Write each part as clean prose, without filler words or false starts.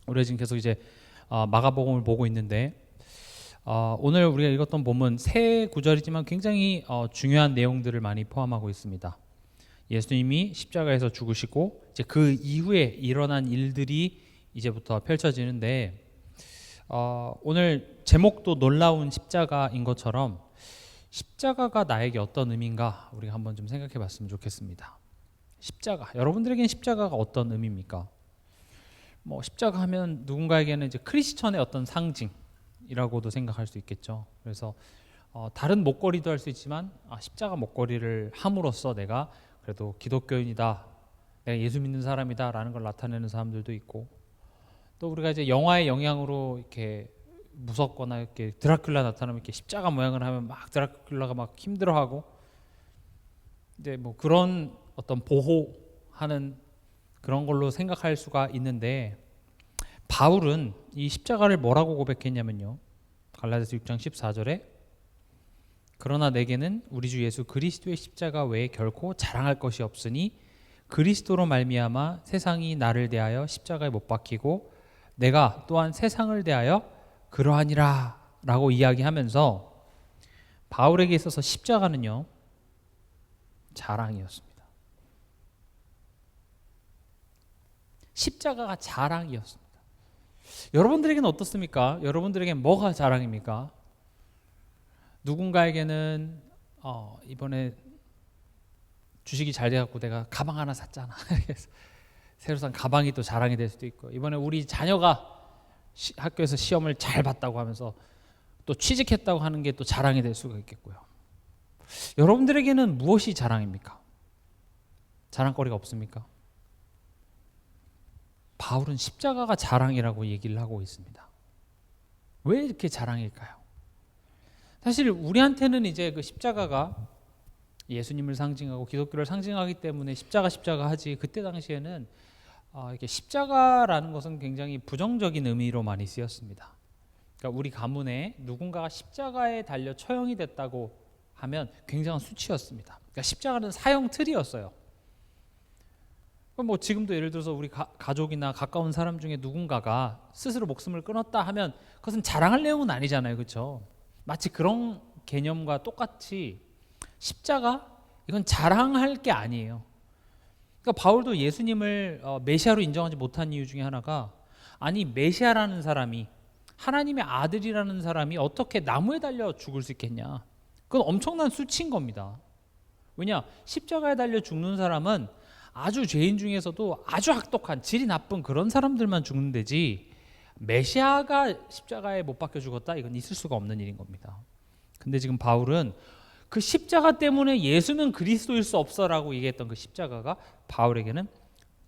우리가 지금 계속 이제 마가복음을 보고 있는데 오늘 우리가 읽었던 본문 세 구절이지만 굉장히 중요한 내용들을 많이 포함하고 있습니다. 예수님이 십자가에서 죽으시고 이제 그 이후에 일어난 일들이 이제부터 펼쳐지는데 오늘 제목도 놀라운 십자가인 것처럼 십자가가 나에게 어떤 의미인가 우리가 한번 좀 생각해 봤으면 좋겠습니다. 십자가, 여러분들에게는 십자가가 어떤 의미입니까? 십자가 하면 누군가에게는 이제 크리스천의 어떤 상징이라고도 생각할 수 있겠죠. 그래서 다른 목걸이도 할 수 있지만 십자가 목걸이를 함으로써 내가 그래도 기독교인이다, 내가 예수 믿는 사람이다라는 걸 나타내는 사람들도 있고, 또 우리가 이제 영화의 영향으로 이렇게 무섭거나 이렇게 드라큘라 나타나면 이렇게 십자가 모양을 하면 막 드라큘라가 막 힘들어하고, 이제 그런 어떤 보호하는 그런 걸로 생각할 수가 있는데, 바울은 이 십자가를 뭐라고 고백했냐면요, 갈라디아서 6장 14절에 그러나 내게는 우리 주 예수 그리스도의 십자가 외에 결코 자랑할 것이 없으니 그리스도로 말미암아 세상이 나를 대하여 십자가에 못 박히고 내가 또한 세상을 대하여 그러하니라 라고 이야기하면서 바울에게 있어서 십자가는요, 자랑이었습니다. 십자가가 자랑이었습니다. 여러분들에게는 어떻습니까? 여러분들에게는 뭐가 자랑입니까? 누군가에게는 이번에 주식이 잘 돼갖고 내가 가방 하나 샀잖아. 새로 산 가방이 또 자랑이 될 수도 있고, 이번에 우리 자녀가 학교에서 시험을 잘 봤다고 하면서 또 취직했다고 하는 게 또 자랑이 될 수가 있겠고요. 여러분들에게는 무엇이 자랑입니까? 자랑거리가 없습니까? 바울은 십자가가 자랑이라고 얘기를 하고 있습니다. 왜 이렇게 자랑일까요? 사실 우리한테는 이제 그 십자가가 예수님을 상징하고 기독교를 상징하기 때문에 십자가 하지, 그때 당시에는 이렇게 십자가라는 것은 굉장히 부정적인 의미로 많이 쓰였습니다. 그러니까 우리 가문에 누군가가 십자가에 달려 처형이 됐다고 하면 굉장한 수치였습니다. 그러니까 십자가는 사형 틀이었어요. 지금도 예를 들어서 우리 가족이나 가까운 사람 중에 누군가가 스스로 목숨을 끊었다 하면 그것은 자랑할 내용은 아니잖아요, 그렇죠? 마치 그런 개념과 똑같이 십자가, 이건 자랑할 게 아니에요. 그러니까 바울도 예수님을 메시아로 인정하지 못한 이유 중에 하나가, 아니 메시아라는 사람이, 하나님의 아들이라는 사람이 어떻게 나무에 달려 죽을 수 있겠냐, 그건 엄청난 수치인 겁니다. 왜냐, 십자가에 달려 죽는 사람은 아주 죄인 중에서도 아주 악독한 질이 나쁜 그런 사람들만 죽는 데지, 메시아가 십자가에 못 박혀 죽었다, 이건 있을 수가 없는 일인 겁니다. 근데 지금 바울은 그 십자가 때문에 예수는 그리스도일 수 없어라고 얘기했던 그 십자가가 바울에게는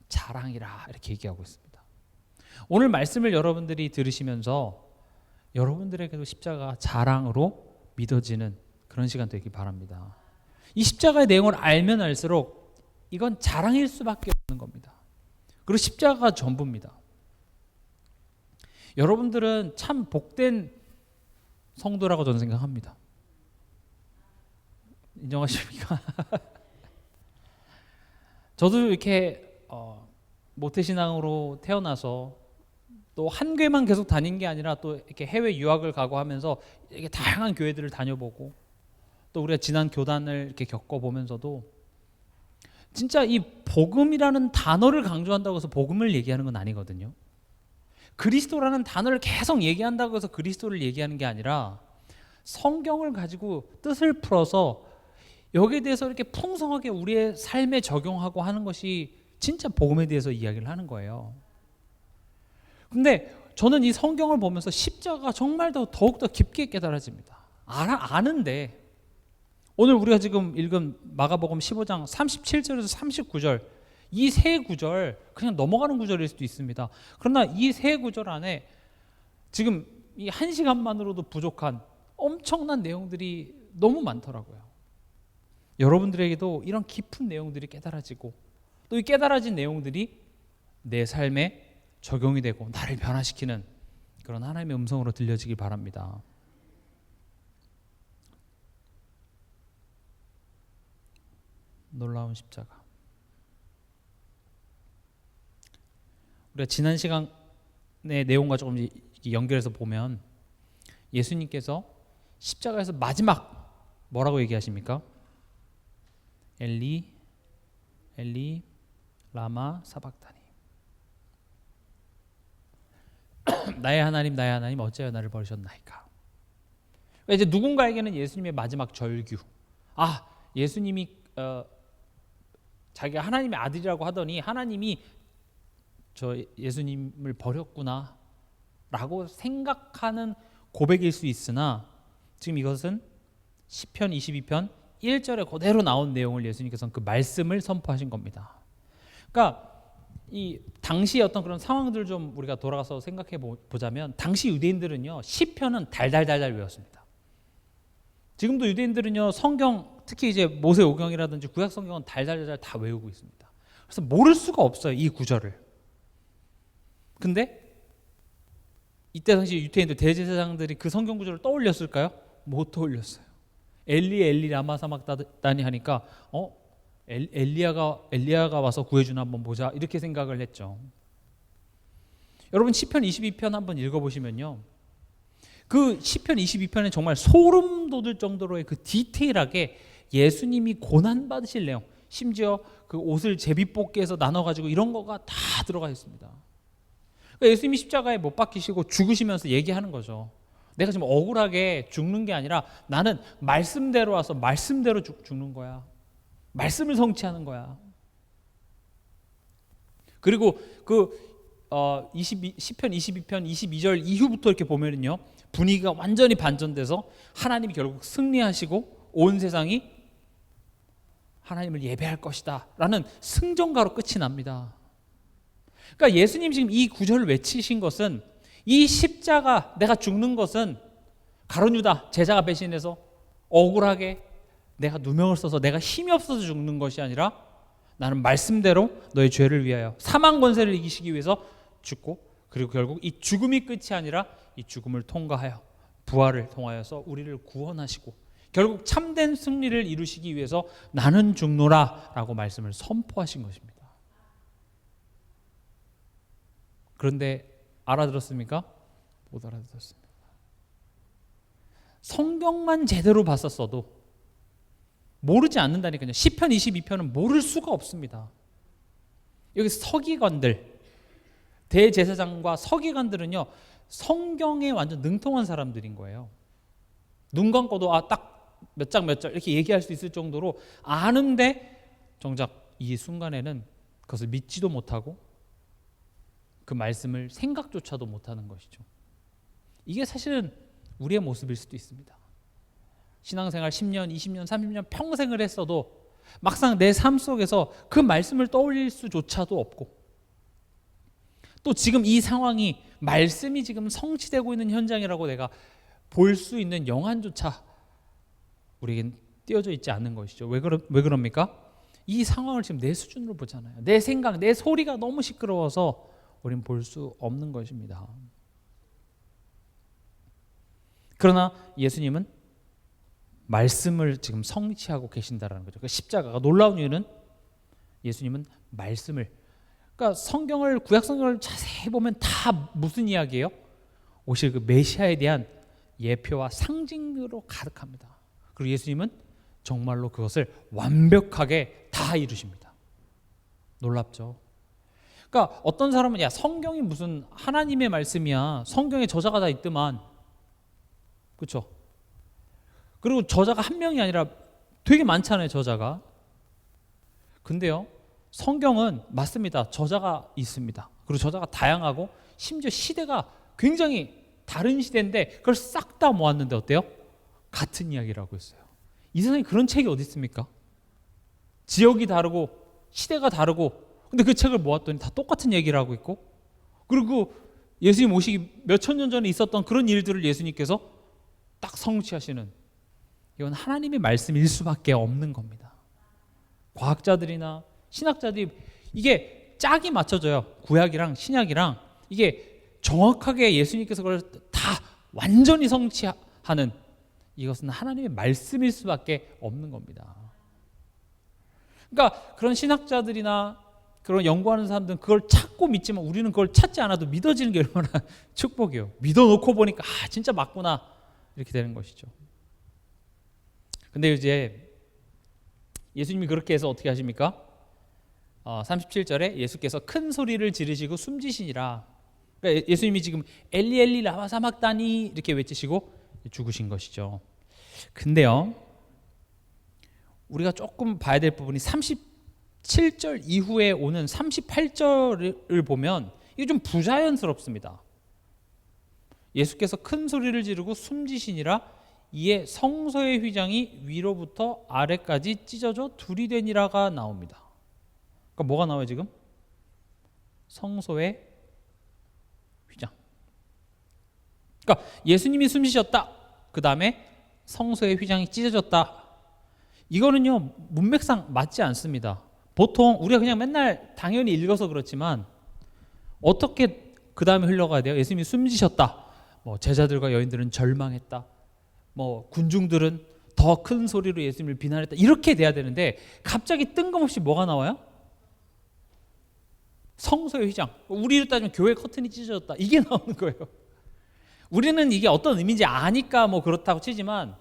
자랑이라, 이렇게 얘기하고 있습니다. 오늘 말씀을 여러분들이 들으시면서 여러분들에게도 십자가가 자랑으로 믿어지는 그런 시간 되길 바랍니다. 이 십자가의 내용을 알면 알수록 이건 자랑일 수밖에 없는 겁니다. 그리고 십자가가 전부입니다. 여러분들은 참 복된 성도라고 저는 생각합니다. 인정하십니까? 저도 이렇게 모태신앙으로 태어나서 또 한 교회만 계속 다닌 게 아니라 또 이렇게 해외 유학을 가고 하면서 이렇게 다양한 교회들을 다녀보고, 또 우리가 지난 교단을 이렇게 겪어보면서도 진짜 이 복음이라는 단어를 강조한다고 해서 복음을 얘기하는 건 아니거든요. 그리스도라는 단어를 계속 얘기한다고 해서 그리스도를 얘기하는 게 아니라 성경을 가지고 뜻을 풀어서 여기에 대해서 이렇게 풍성하게 우리의 삶에 적용하고 하는 것이 진짜 복음에 대해서 이야기를 하는 거예요. 근데 저는 이 성경을 보면서 십자가가 정말 더욱더 깊게 깨달아집니다. 아는데 오늘 우리가 지금 읽은 마가복음 15장 37절에서 39절, 이 세 구절 그냥 넘어가는 구절일 수도 있습니다. 그러나 이 세 구절 안에 지금 이 한 시간만으로도 부족한 엄청난 내용들이 너무 많더라고요. 여러분들에게도 이런 깊은 내용들이 깨달아지고, 또 이 깨달아진 내용들이 내 삶에 적용이 되고 나를 변화시키는 그런 하나님의 음성으로 들려지길 바랍니다. 놀라운 십자가. 우리가 지난 시간 내용과 조금 연결해서 보면 예수님께서 십자가에서 마지막 뭐라고 얘기하십니까? 엘리 엘리 라마 사박다니 나의 하나님 어찌하여 나를 버리셨나이까. 그러니까 이제 누군가에게는 예수님의 마지막 절규, 예수님이 자기가 하나님의 아들이라고 하더니 하나님이 저 예수님을 버렸구나 라고 생각하는 고백일 수 있으나, 지금 이것은 시편 22편 1절에 그대로 나온 내용을 예수님께서는 그 말씀을 선포하신 겁니다. 그러니까 이 당시의 어떤 그런 상황들을 좀 우리가 돌아가서 생각해 보자면, 당시 유대인들은요 시편은 달달달달 외웠습니다. 지금도 유대인들은요 성경, 특히 이제 모세오경이라든지 구약 성경은 달달달달 다 외우고 있습니다. 그래서 모를 수가 없어요, 이 구절을. 근데 이때 당시 유대인들 대제사장들이 그 성경 구절을 떠올렸을까요? 못 떠올렸어요. 엘리 라마 사박다니 하니까 엘리야가 와서 구해주나 한번 보자, 이렇게 생각을 했죠. 여러분 시편 22편 한번 읽어보시면요, 그 시편 22편에 정말 소름 돋을 정도로의 그 디테일하게 예수님이 고난 받으실 내용, 심지어 그 옷을 제비뽑기해서 나눠가지고 이런 거가 다 들어가 있습니다. 그러니까 예수님이 십자가에 못 박히시고 죽으시면서 얘기하는 거죠. 내가 지금 억울하게 죽는 게 아니라 나는 말씀대로 와서 말씀대로 죽는 거야. 말씀을 성취하는 거야. 그리고 시편 22편 22절 이후부터 이렇게 보면은요, 분위기가 완전히 반전돼서 하나님이 결국 승리하시고 온 세상이 하나님을 예배할 것이다 라는 승전가로 끝이 납니다. 그러니까 예수님 지금 이 구절을 외치신 것은, 이 십자가, 내가 죽는 것은 가룟 유다 제자가 배신해서 억울하게 내가 누명을 써서 내가 힘이 없어서 죽는 것이 아니라, 나는 말씀대로 너의 죄를 위하여 사망 권세를 이기시기 위해서 죽고, 그리고 결국 이 죽음이 끝이 아니라 이 죽음을 통과하여 부활을 통하여서 우리를 구원하시고 결국 참된 승리를 이루시기 위해서 나는 죽노라 라고 말씀을 선포하신 것입니다. 그런데 알아들었습니까? 못 알아들었습니다. 성경만 제대로 봤었어도 모르지 않는다니까요. 시편 22편은 모를 수가 없습니다. 여기 서기관들, 대제사장과 서기관들은요 성경에 완전 능통한 사람들인 거예요. 눈 감고도 딱 몇 장 이렇게 얘기할 수 있을 정도로 아는데, 정작 이 순간에는 그것을 믿지도 못하고 그 말씀을 생각조차도 못하는 것이죠. 이게 사실은 우리의 모습일 수도 있습니다. 신앙생활 10년, 20년, 30년 평생을 했어도 막상 내 삶 속에서 그 말씀을 떠올릴 수조차도 없고, 또 지금 이 상황이 말씀이 지금 성취되고 있는 현장이라고 내가 볼 수 있는 영안조차 우리에겐 띄어져 있지 않는 것이죠. 왜 그럽니까? 이 상황을 지금 내 수준으로 보잖아요. 내 생각, 내 소리가 너무 시끄러워서 우리는 볼 수 없는 것입니다. 그러나 예수님은 말씀을 지금 성취하고 계신다라는 거죠. 그 십자가가 놀라운 이유는 예수님은 말씀을, 그러니까 성경을, 구약 성경을 자세히 보면 다 무슨 이야기예요? 오실 그 메시아에 대한 예표와 상징으로 가득합니다. 그리고 예수님은 정말로 그것을 완벽하게 다 이루십니다. 놀랍죠? 그러니까 어떤 사람은 야, 성경이 무슨 하나님의 말씀이야, 성경에 저자가 다 있더만, 그렇죠? 그리고 저자가 한 명이 아니라 되게 많잖아요, 저자가. 근데요, 성경은 맞습니다, 저자가 있습니다. 그리고 저자가 다양하고 심지어 시대가 굉장히 다른 시대인데 그걸 싹 다 모았는데 어때요? 같은 이야기를 하고 있어요. 이 세상에 그런 책이 어디 있습니까? 지역이 다르고 시대가 다르고, 근데 그 책을 모았더니 다 똑같은 얘기를 하고 있고, 그리고 예수님 오시기 몇천 년 전에 있었던 그런 일들을 예수님께서 딱 성취하시는, 이건 하나님의 말씀일 수밖에 없는 겁니다. 과학자들이나 신학자들이 이게 짝이 맞춰져요. 구약이랑 신약이랑 이게 정확하게 예수님께서 그걸 다 완전히 성취하는, 이것은 하나님의 말씀일 수밖에 없는 겁니다. 그러니까 그런 신학자들이나 그런 연구하는 사람들은 그걸 찾고 믿지만 우리는 그걸 찾지 않아도 믿어지는 게 얼마나 축복이에요. 믿어놓고 보니까 진짜 맞구나 이렇게 되는 것이죠. 근데 이제 예수님이 그렇게 해서 어떻게 하십니까? 37절에 예수께서 큰 소리를 지르시고 숨지시니라. 그러니까 예수님이 지금 엘리 엘리 라마 사막다니 이렇게 외치시고 죽으신 것이죠. 근데요, 우리가 조금 봐야 될 부분이 37절 이후에 오는 38절을 보면 이게 좀 부자연스럽습니다. 예수께서 큰 소리를 지르고 숨지시니라. 이에 성소의 휘장이 위로부터 아래까지 찢어져 둘이 되니라가 나옵니다. 그러니까 뭐가 나와요 지금? 성소의 휘장. 그러니까 예수님이 숨지셨다. 그 다음에 성소의 휘장이 찢어졌다. 이거는요 문맥상 맞지 않습니다. 보통 우리가 그냥 맨날 당연히 읽어서 그렇지만 어떻게 그 다음에 흘러가야 돼요? 예수님이 숨지셨다. 뭐 제자들과 여인들은 절망했다. 뭐 군중들은 더 큰 소리로 예수님을 비난했다. 이렇게 돼야 되는데 갑자기 뜬금없이 뭐가 나와요? 성소의 휘장. 우리로 따지면 교회 커튼이 찢어졌다. 이게 나오는 거예요. 우리는 이게 어떤 의미인지 아니까 뭐 그렇다고 치지만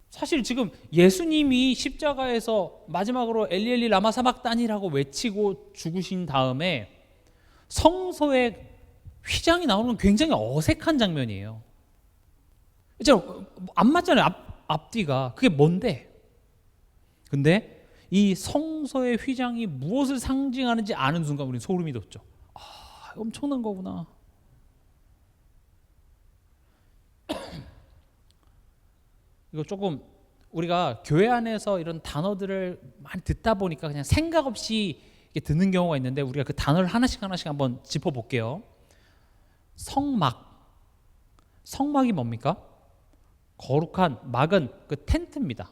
사실 지금 예수님이 십자가에서 마지막으로 엘리 엘리 라마 사막다니라고 외치고 죽으신 다음에 성소의 휘장이 나오는 건 굉장히 어색한 장면이에요. 안 맞잖아요. 앞뒤가. 그게 뭔데? 근데 이 성소의 휘장이 무엇을 상징하는지 아는 순간 우리는 소름이 돋죠. 엄청난 거구나. 이거 조금 우리가 교회 안에서 이런 단어들을 많이 듣다 보니까 그냥 생각 없이 듣는 경우가 있는데 우리가 그 단어를 하나씩 한번 짚어볼게요. 성막이 뭡니까? 거룩한 막은 그 텐트입니다.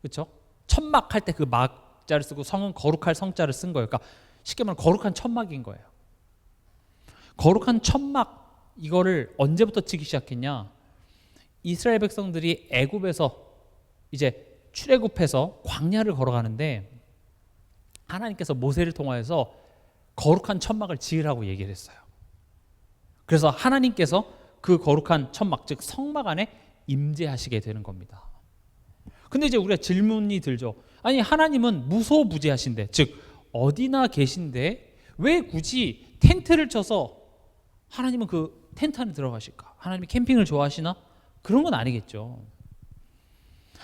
그렇죠? 천막 할 때 그 막자를 쓰고 성은 거룩할 성자를 쓴 거예요. 그러니까 쉽게 말하면 거룩한 천막인 거예요. 거룩한 천막 이거를 언제부터 치기 시작했냐? 이스라엘 백성들이 애굽에서 이제 출애굽해서 광야를 걸어가는데 하나님께서 모세를 통하여서 거룩한 천막을 지으라고 얘기를 했어요. 그래서 하나님께서 그 거룩한 천막 즉 성막 안에 임재하시게 되는 겁니다. 근데 이제 우리가 질문이 들죠. 아니 하나님은 무소부재하신데 즉 어디나 계신데 왜 굳이 텐트를 쳐서 하나님은 그 텐트 안에 들어가실까? 하나님이 캠핑을 좋아하시나? 그런 건 아니겠죠.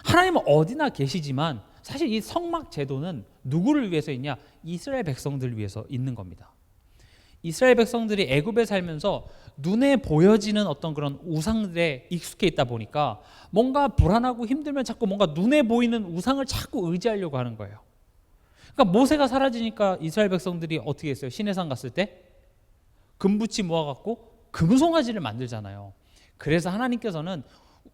하나님은 어디나 계시지만 사실 이 성막 제도는 누구를 위해서 있냐? 이스라엘 백성들을 위해서 있는 겁니다. 이스라엘 백성들이 애굽에 살면서 눈에 보여지는 어떤 그런 우상들에 익숙해 있다 보니까 뭔가 불안하고 힘들면 자꾸 뭔가 눈에 보이는 우상을 자꾸 의지하려고 하는 거예요. 그러니까 모세가 사라지니까 이스라엘 백성들이 어떻게 했어요? 시내산 갔을 때 금붙이 모아갖고 금송아지를 만들잖아요. 그래서 하나님께서는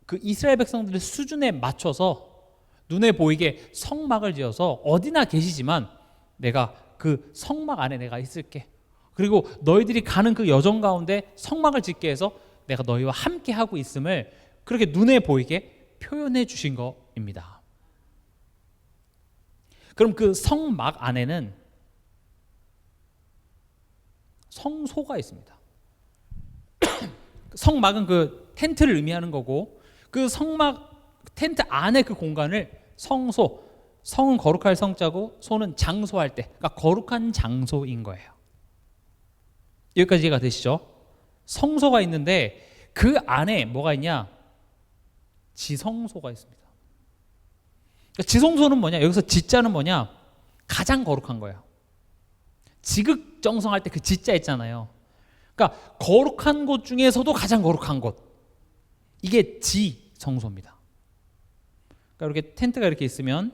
그 이스라엘 백성들의 수준에 맞춰서 눈에 보이게 성막을 지어서 어디나 계시지만 내가 그 성막 안에 내가 있을게. 그리고 너희들이 가는 그 여정 가운데 성막을 짓게 해서 내가 너희와 함께 하고 있음을 그렇게 눈에 보이게 표현해 주신 것입니다. 그럼 그 성막 안에는 성소가 있습니다. 성막은 그 텐트를 의미하는 거고 그 성막 텐트 안에 그 공간을 성소, 성은 거룩할 성자고 소는 장소할 때, 그러니까 거룩한 장소인 거예요. 여기까지 이해가 되시죠? 성소가 있는데 그 안에 뭐가 있냐? 지성소가 있습니다. 그러니까 지성소는 뭐냐? 여기서 지자는 뭐냐? 가장 거룩한 거예요. 지극정성할 때 그 지자 있잖아요. 그러니까 거룩한 곳 중에서도 가장 거룩한 곳. 이게 지성소입니다. 그러니까 이렇게 텐트가 이렇게 있으면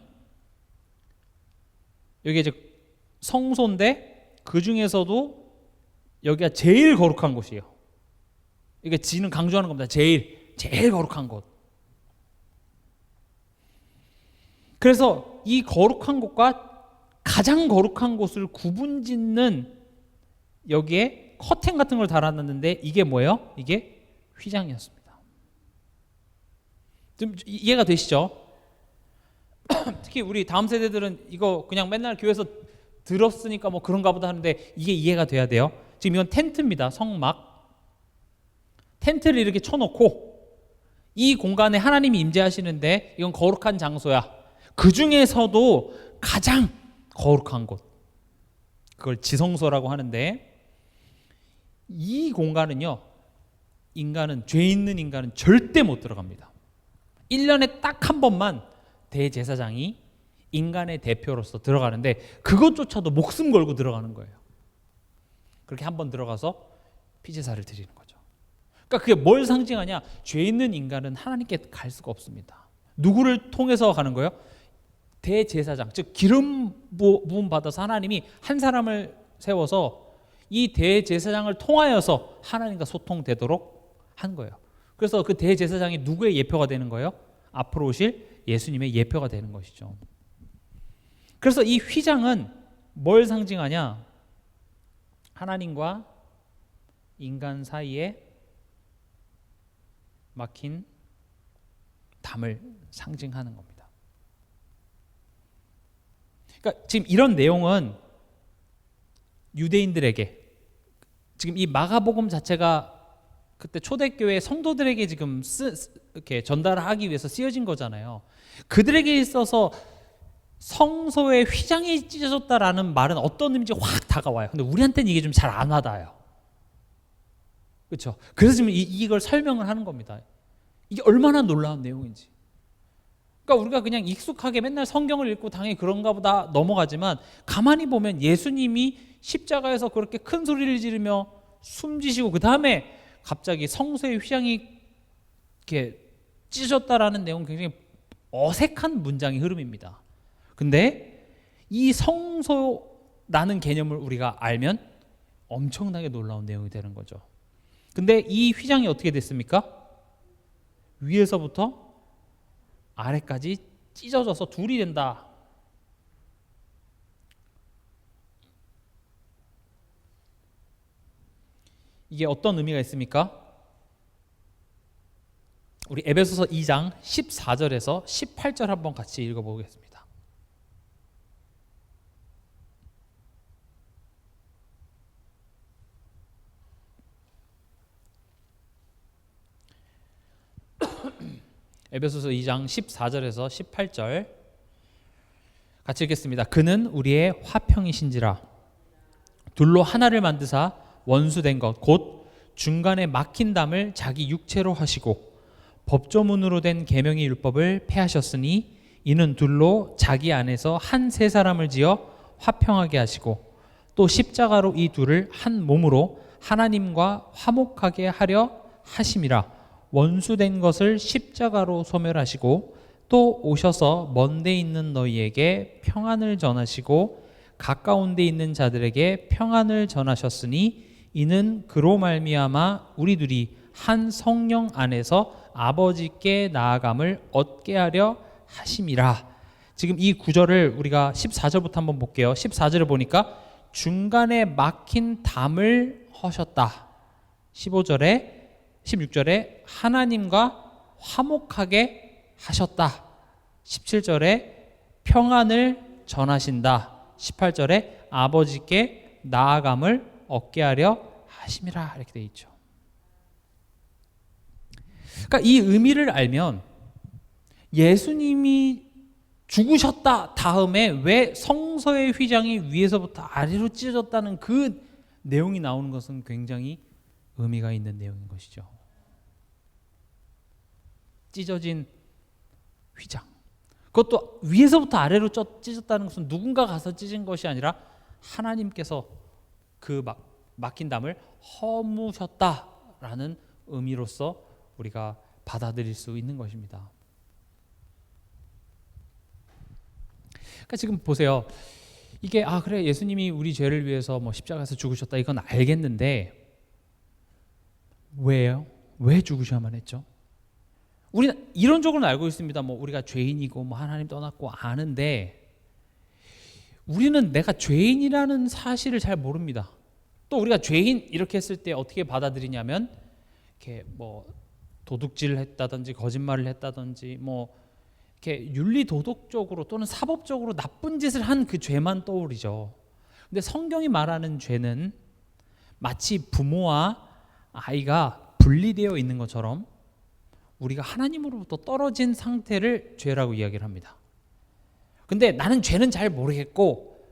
여기 이제 성소인데 그 중에서도 여기가 제일 거룩한 곳이에요. 이게 지는 강조하는 겁니다. 제일 거룩한 곳. 그래서 이 거룩한 곳과 가장 거룩한 곳을 구분짓는 여기에 커튼 같은 걸 달아놨는데 이게 뭐예요? 이게 휘장이었습니다. 좀 이해가 되시죠? 특히 우리 다음 세대들은 이거 그냥 맨날 교회에서 들었으니까 뭐 그런가 보다 하는데 이게 이해가 돼야 돼요. 지금 이건 텐트입니다. 성막. 텐트를 이렇게 쳐놓고 이 공간에 하나님이 임재하시는데 이건 거룩한 장소야. 그 중에서도 가장 거룩한 곳, 그걸 지성소라고 하는데, 이 공간은요, 죄 있는 인간은 절대 못 들어갑니다. 1년에 딱 한 번만 대제사장이 인간의 대표로서 들어가는데 그것조차도 목숨 걸고 들어가는 거예요. 그렇게 한 번 들어가서 피제사를 드리는 거죠. 그러니까 그게 뭘 상징하냐? 죄 있는 인간은 하나님께 갈 수가 없습니다. 누구를 통해서 가는 거예요? 대제사장, 즉 기름 부음 받아서 하나님이 한 사람을 세워서 이 대제사장을 통하여서 하나님과 소통되도록 한 거예요. 그래서 그 대제사장이 누구의 예표가 되는 거예요? 앞으로 오실 예수님의 예표가 되는 것이죠. 그래서 이 휘장은 뭘 상징하냐? 하나님과 인간 사이에 막힌 담을 상징하는 겁니다. 그러니까 지금 이런 내용은 유대인들에게, 지금 이 마가복음 자체가 그때 초대교회 성도들에게 지금 이렇게 전달하기 위해서 쓰여진 거잖아요. 그들에게 있어서 성소의 휘장이 찢어졌다라는 말은 어떤 의미인지 확 다가와요. 근데 우리한테는 이게 좀 잘 안 와닿아요. 그렇죠? 그래서 지금 이걸 설명을 하는 겁니다. 이게 얼마나 놀라운 내용인지. 그러니까 우리가 그냥 익숙하게 맨날 성경을 읽고 당연히 그런가 보다 넘어가지만, 가만히 보면 예수님이 십자가에서 그렇게 큰 소리를 지르며 숨지시고 그 다음에 갑자기 성소의 휘장이 이렇게 찢어졌다라는 내용은 굉장히 어색한 문장의 흐름입니다. 근데 이 성소라는 개념을 우리가 알면 엄청나게 놀라운 내용이 되는 거죠. 근데 이 휘장이 어떻게 됐습니까? 위에서부터 아래까지 찢어져서 둘이 된다. 이게 어떤 의미가 있습니까? 우리 에베소서 2장 14절에서 18절 한번 같이 읽어보겠습니다. 에베소서 2장 14절에서 18절 같이 읽겠습니다. 그는 우리의 화평이신지라 둘로 하나를 만드사 원수된 것 곧 중간에 막힌 담을 자기 육체로 하시고 법조문으로 된 계명의 율법을 폐하셨으니 이는 둘로 자기 안에서 한 세 사람을 지어 화평하게 하시고 또 십자가로 이 둘을 한 몸으로 하나님과 화목하게 하려 하심이라. 원수된 것을 십자가로 소멸하시고 또 오셔서 먼 데 있는 너희에게 평안을 전하시고 가까운 데 있는 자들에게 평안을 전하셨으니 이는 그로 말미암아 우리들이 한 성령 안에서 아버지께 나아감을 얻게 하려 하심이라. 지금 이 구절을 우리가 14절부터 한번 볼게요. 14절을 보니까 중간에 막힌 담을 허셨다. 15절에 16절에 하나님과 화목하게 하셨다. 17절에 평안을 전하신다. 18절에 아버지께 나아감을 얻게 하려 하심이라. 이렇게 되어 있죠. 그러니까 이 의미를 알면 예수님이 죽으셨다 다음에 왜 성서의 휘장이 위에서부터 아래로 찢어졌다는 그 내용이 나오는 것은 굉장히 의미가 있는 내용인 것이죠. 찢어진 휘장, 그것도 위에서부터 아래로 찢었다는 것은 누군가 가서 찢은 것이 아니라 하나님께서 그 막힌 담을 허무셨다라는 의미로서 우리가 받아들일 수 있는 것입니다. 그러니까 지금 보세요. 이게 그래 예수님이 우리 죄를 위해서 뭐 십자가에서 죽으셨다 이건 알겠는데 왜요? 왜 죽으셔야만 했죠? 우리는 이론적으로는 알고 있습니다. 뭐 우리가 죄인이고 뭐 하나님 떠났고 아는데 우리는 내가 죄인이라는 사실을 잘 모릅니다. 또 우리가 죄인 이렇게 했을 때 어떻게 받아들이냐면 이렇게 뭐 도둑질을 했다든지 거짓말을 했다든지 뭐 이렇게 윤리 도덕적으로 또는 사법적으로 나쁜 짓을 한 그 죄만 떠오르죠. 근데 성경이 말하는 죄는 마치 부모와 아이가 분리되어 있는 것처럼 우리가 하나님으로부터 떨어진 상태를 죄라고 이야기를 합니다. 근데 나는 죄는 잘 모르겠고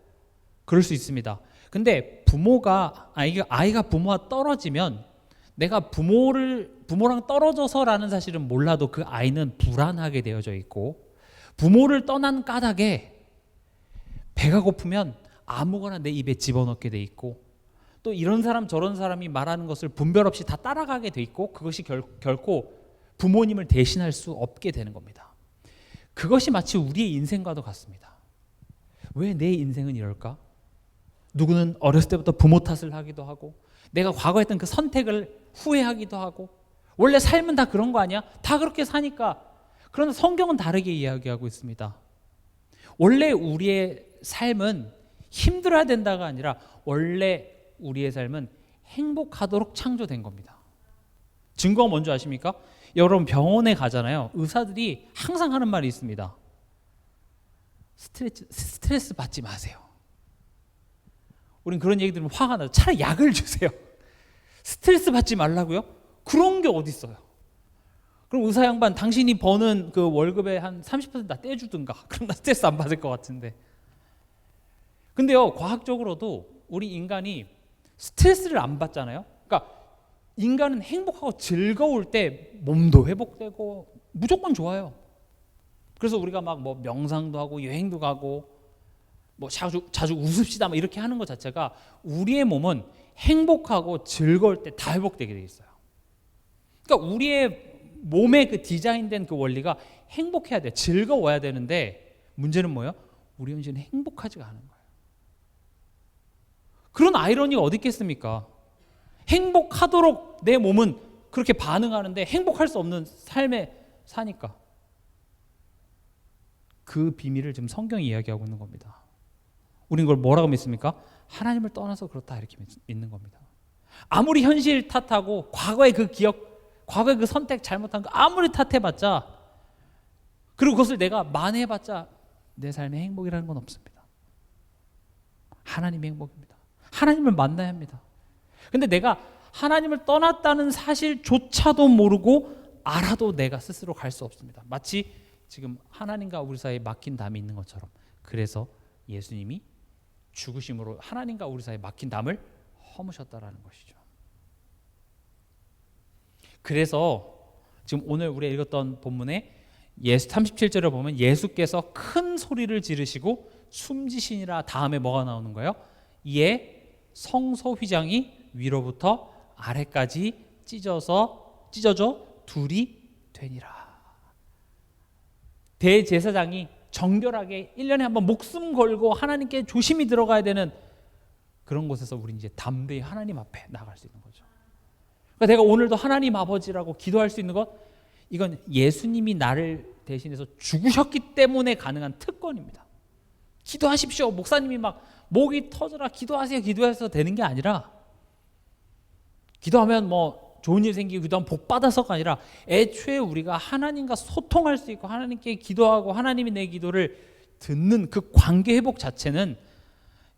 그럴 수 있습니다. 근데 아이가 부모와 떨어지면 내가 부모랑 떨어져서라는 사실은 몰라도 그 아이는 불안하게 되어져 있고, 부모를 떠난 까닭에 배가 고프면 아무거나 내 입에 집어넣게 돼 있고, 또 이런 사람 저런 사람이 말하는 것을 분별 없이 다 따라가게 돼 있고, 그것이 결코 부모님을 대신할 수 없게 되는 겁니다. 그것이 마치 우리의 인생과도 같습니다. 왜 내 인생은 이럴까? 누구는 어렸을 때부터 부모 탓을 하기도 하고, 내가 과거에 했던 그 선택을 후회하기도 하고, 원래 삶은 다 그런 거 아니야? 다 그렇게 사니까. 그러나 성경은 다르게 이야기하고 있습니다. 원래 우리의 삶은 힘들어야 된다가 아니라 원래 우리의 삶은 행복하도록 창조된 겁니다. 증거가 뭔지 아십니까? 여러분 병원에 가잖아요. 의사들이 항상 하는 말이 있습니다. 스트레스 받지 마세요. 우린 그런 얘기 들으면 화가 나요. 차라리 약을 주세요. 스트레스 받지 말라고요? 그런 게 어디 있어요? 그럼 의사 양반 당신이 버는 그 월급의 한 30% 다 떼주든가. 그럼 나 스트레스 안 받을 것 같은데. 근데요, 과학적으로도 우리 인간이 스트레스를 안 받잖아요. 그러니까 인간은 행복하고 즐거울 때 몸도 회복되고 무조건 좋아요. 그래서 우리가 막 뭐 명상도 하고 여행도 가고 뭐 자주 웃읍시다 막 이렇게 하는 것 자체가 우리의 몸은 행복하고 즐거울 때 다 회복되게 돼 있어요. 그러니까 우리의 몸의 그 디자인된 그 원리가 행복해야 돼, 즐거워야 되는데 문제는 뭐예요? 우리 현실은 행복하지가 않은 거예요. 그런 아이러니가 어디 있겠습니까? 행복하도록 내 몸은 그렇게 반응하는데 행복할 수 없는 삶에 사니까. 그 비밀을 지금 성경이 이야기하고 있는 겁니다. 우린 그걸 뭐라고 믿습니까? 하나님을 떠나서 그렇다 이렇게 믿는 겁니다. 아무리 현실 탓하고 과거의 그 기억, 과거의 그 선택 잘못한 거 아무리 탓해봤자, 그리고 그것을 내가 만회해봤자 내 삶의 행복이라는 건 없습니다. 하나님의 행복입니다. 하나님을 만나야 합니다. 근데 내가 하나님을 떠났다는 사실조차도 모르고 알아도 내가 스스로 갈 수 없습니다. 마치 지금 하나님과 우리 사이에 막힌 담이 있는 것처럼. 그래서 예수님이 죽으심으로 하나님과 우리 사이에 막힌 담을 허무셨다라는 것이죠. 그래서 지금 오늘 우리가 읽었던 본문에 37절을 보면 예수께서 큰 소리를 지르시고 숨지시니라 다음에 뭐가 나오는 거예요? 이에 성소 휘장이 위로부터 아래까지 찢어져 둘이 되니라. 대제사장이 정결하게 1년에 한번 목숨 걸고 하나님께 조심히 들어가야 되는 그런 곳에서 우리 이제 담대히 하나님 앞에 나갈 수 있는 거죠. 그러니까 내가 오늘도 하나님 아버지라고 기도할 수 있는 것, 이건 예수님이 나를 대신해서 죽으셨기 때문에 가능한 특권입니다. 기도하십시오. 목사님이 막 목이 터져라 기도하세요 기도해서 되는 게 아니라, 기도하면 뭐 좋은 일 생기고 기도하면 복 받아서가 아니라 애초에 우리가 하나님과 소통할 수 있고 하나님께 기도하고 하나님이 내 기도를 듣는 그 관계 회복 자체는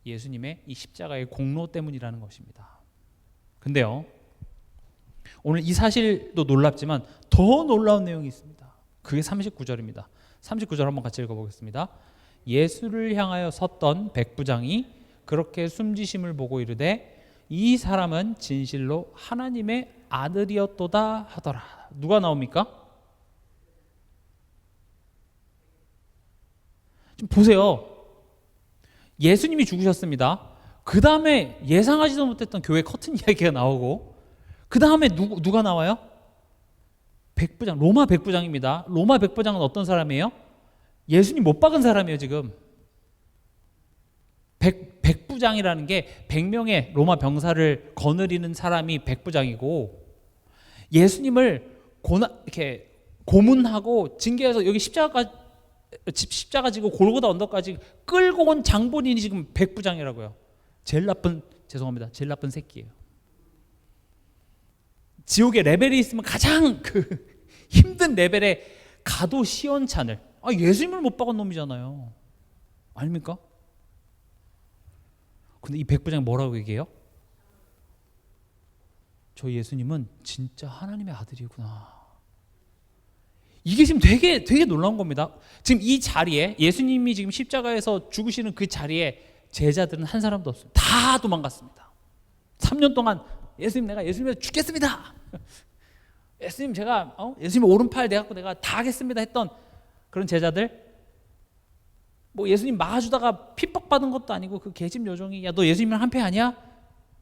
예수님의 이 십자가의 공로 때문이라는 것입니다. 근데요, 오늘 이 사실도 놀랍지만 더 놀라운 내용이 있습니다. 그게 39절입니다. 39절 한번 같이 읽어보겠습니다. 예수를 향하여 섰던 백부장이 그렇게 숨지심을 보고 이르되 이 사람은 진실로 하나님의 아들이었도다 하더라. 누가 나옵니까? 좀 보세요. 예수님이 죽으셨습니다. 그 다음에 예상하지도 못했던 교회 커튼 이야기가 나오고, 그 다음에 누가 나와요? 백부장, 로마 백부장입니다. 로마 백부장은 어떤 사람이에요? 예수님 못 박은 사람이에요. 지금 백부장이라는 게 100명의 로마 병사를 거느리는 사람이 백부장이고, 예수님을 이렇게 고문하고 징계해서 여기 십자가 지고 골고다 언덕까지 끌고 온 장본인이 지금 백부장이라고요. 제일 나쁜 새끼예요. 지옥의 레벨이 있으면 가장 그 힘든 레벨의 가도 시원찮을, 예수님을 못 박은 놈이잖아요. 아닙니까? 근데 이 백부장이 뭐라고 얘기해요? 저 예수님은 진짜 하나님의 아들이구나. 이게 지금 되게 놀라운 겁니다. 지금 이 자리에 예수님이 지금 십자가에서 죽으시는 그 자리에 제자들은 한 사람도 없어요. 다 도망갔습니다. 3년 동안 예수님, 내가 예수님을 죽겠습니다. 예수님, 제가 예수님 오른팔 내갖고 내가 다 하겠습니다 했던 그런 제자들, 뭐 예수님 막아주다가 핍박받은 것도 아니고 그 계집 요정이 야 너 예수님이랑 한패 아니야?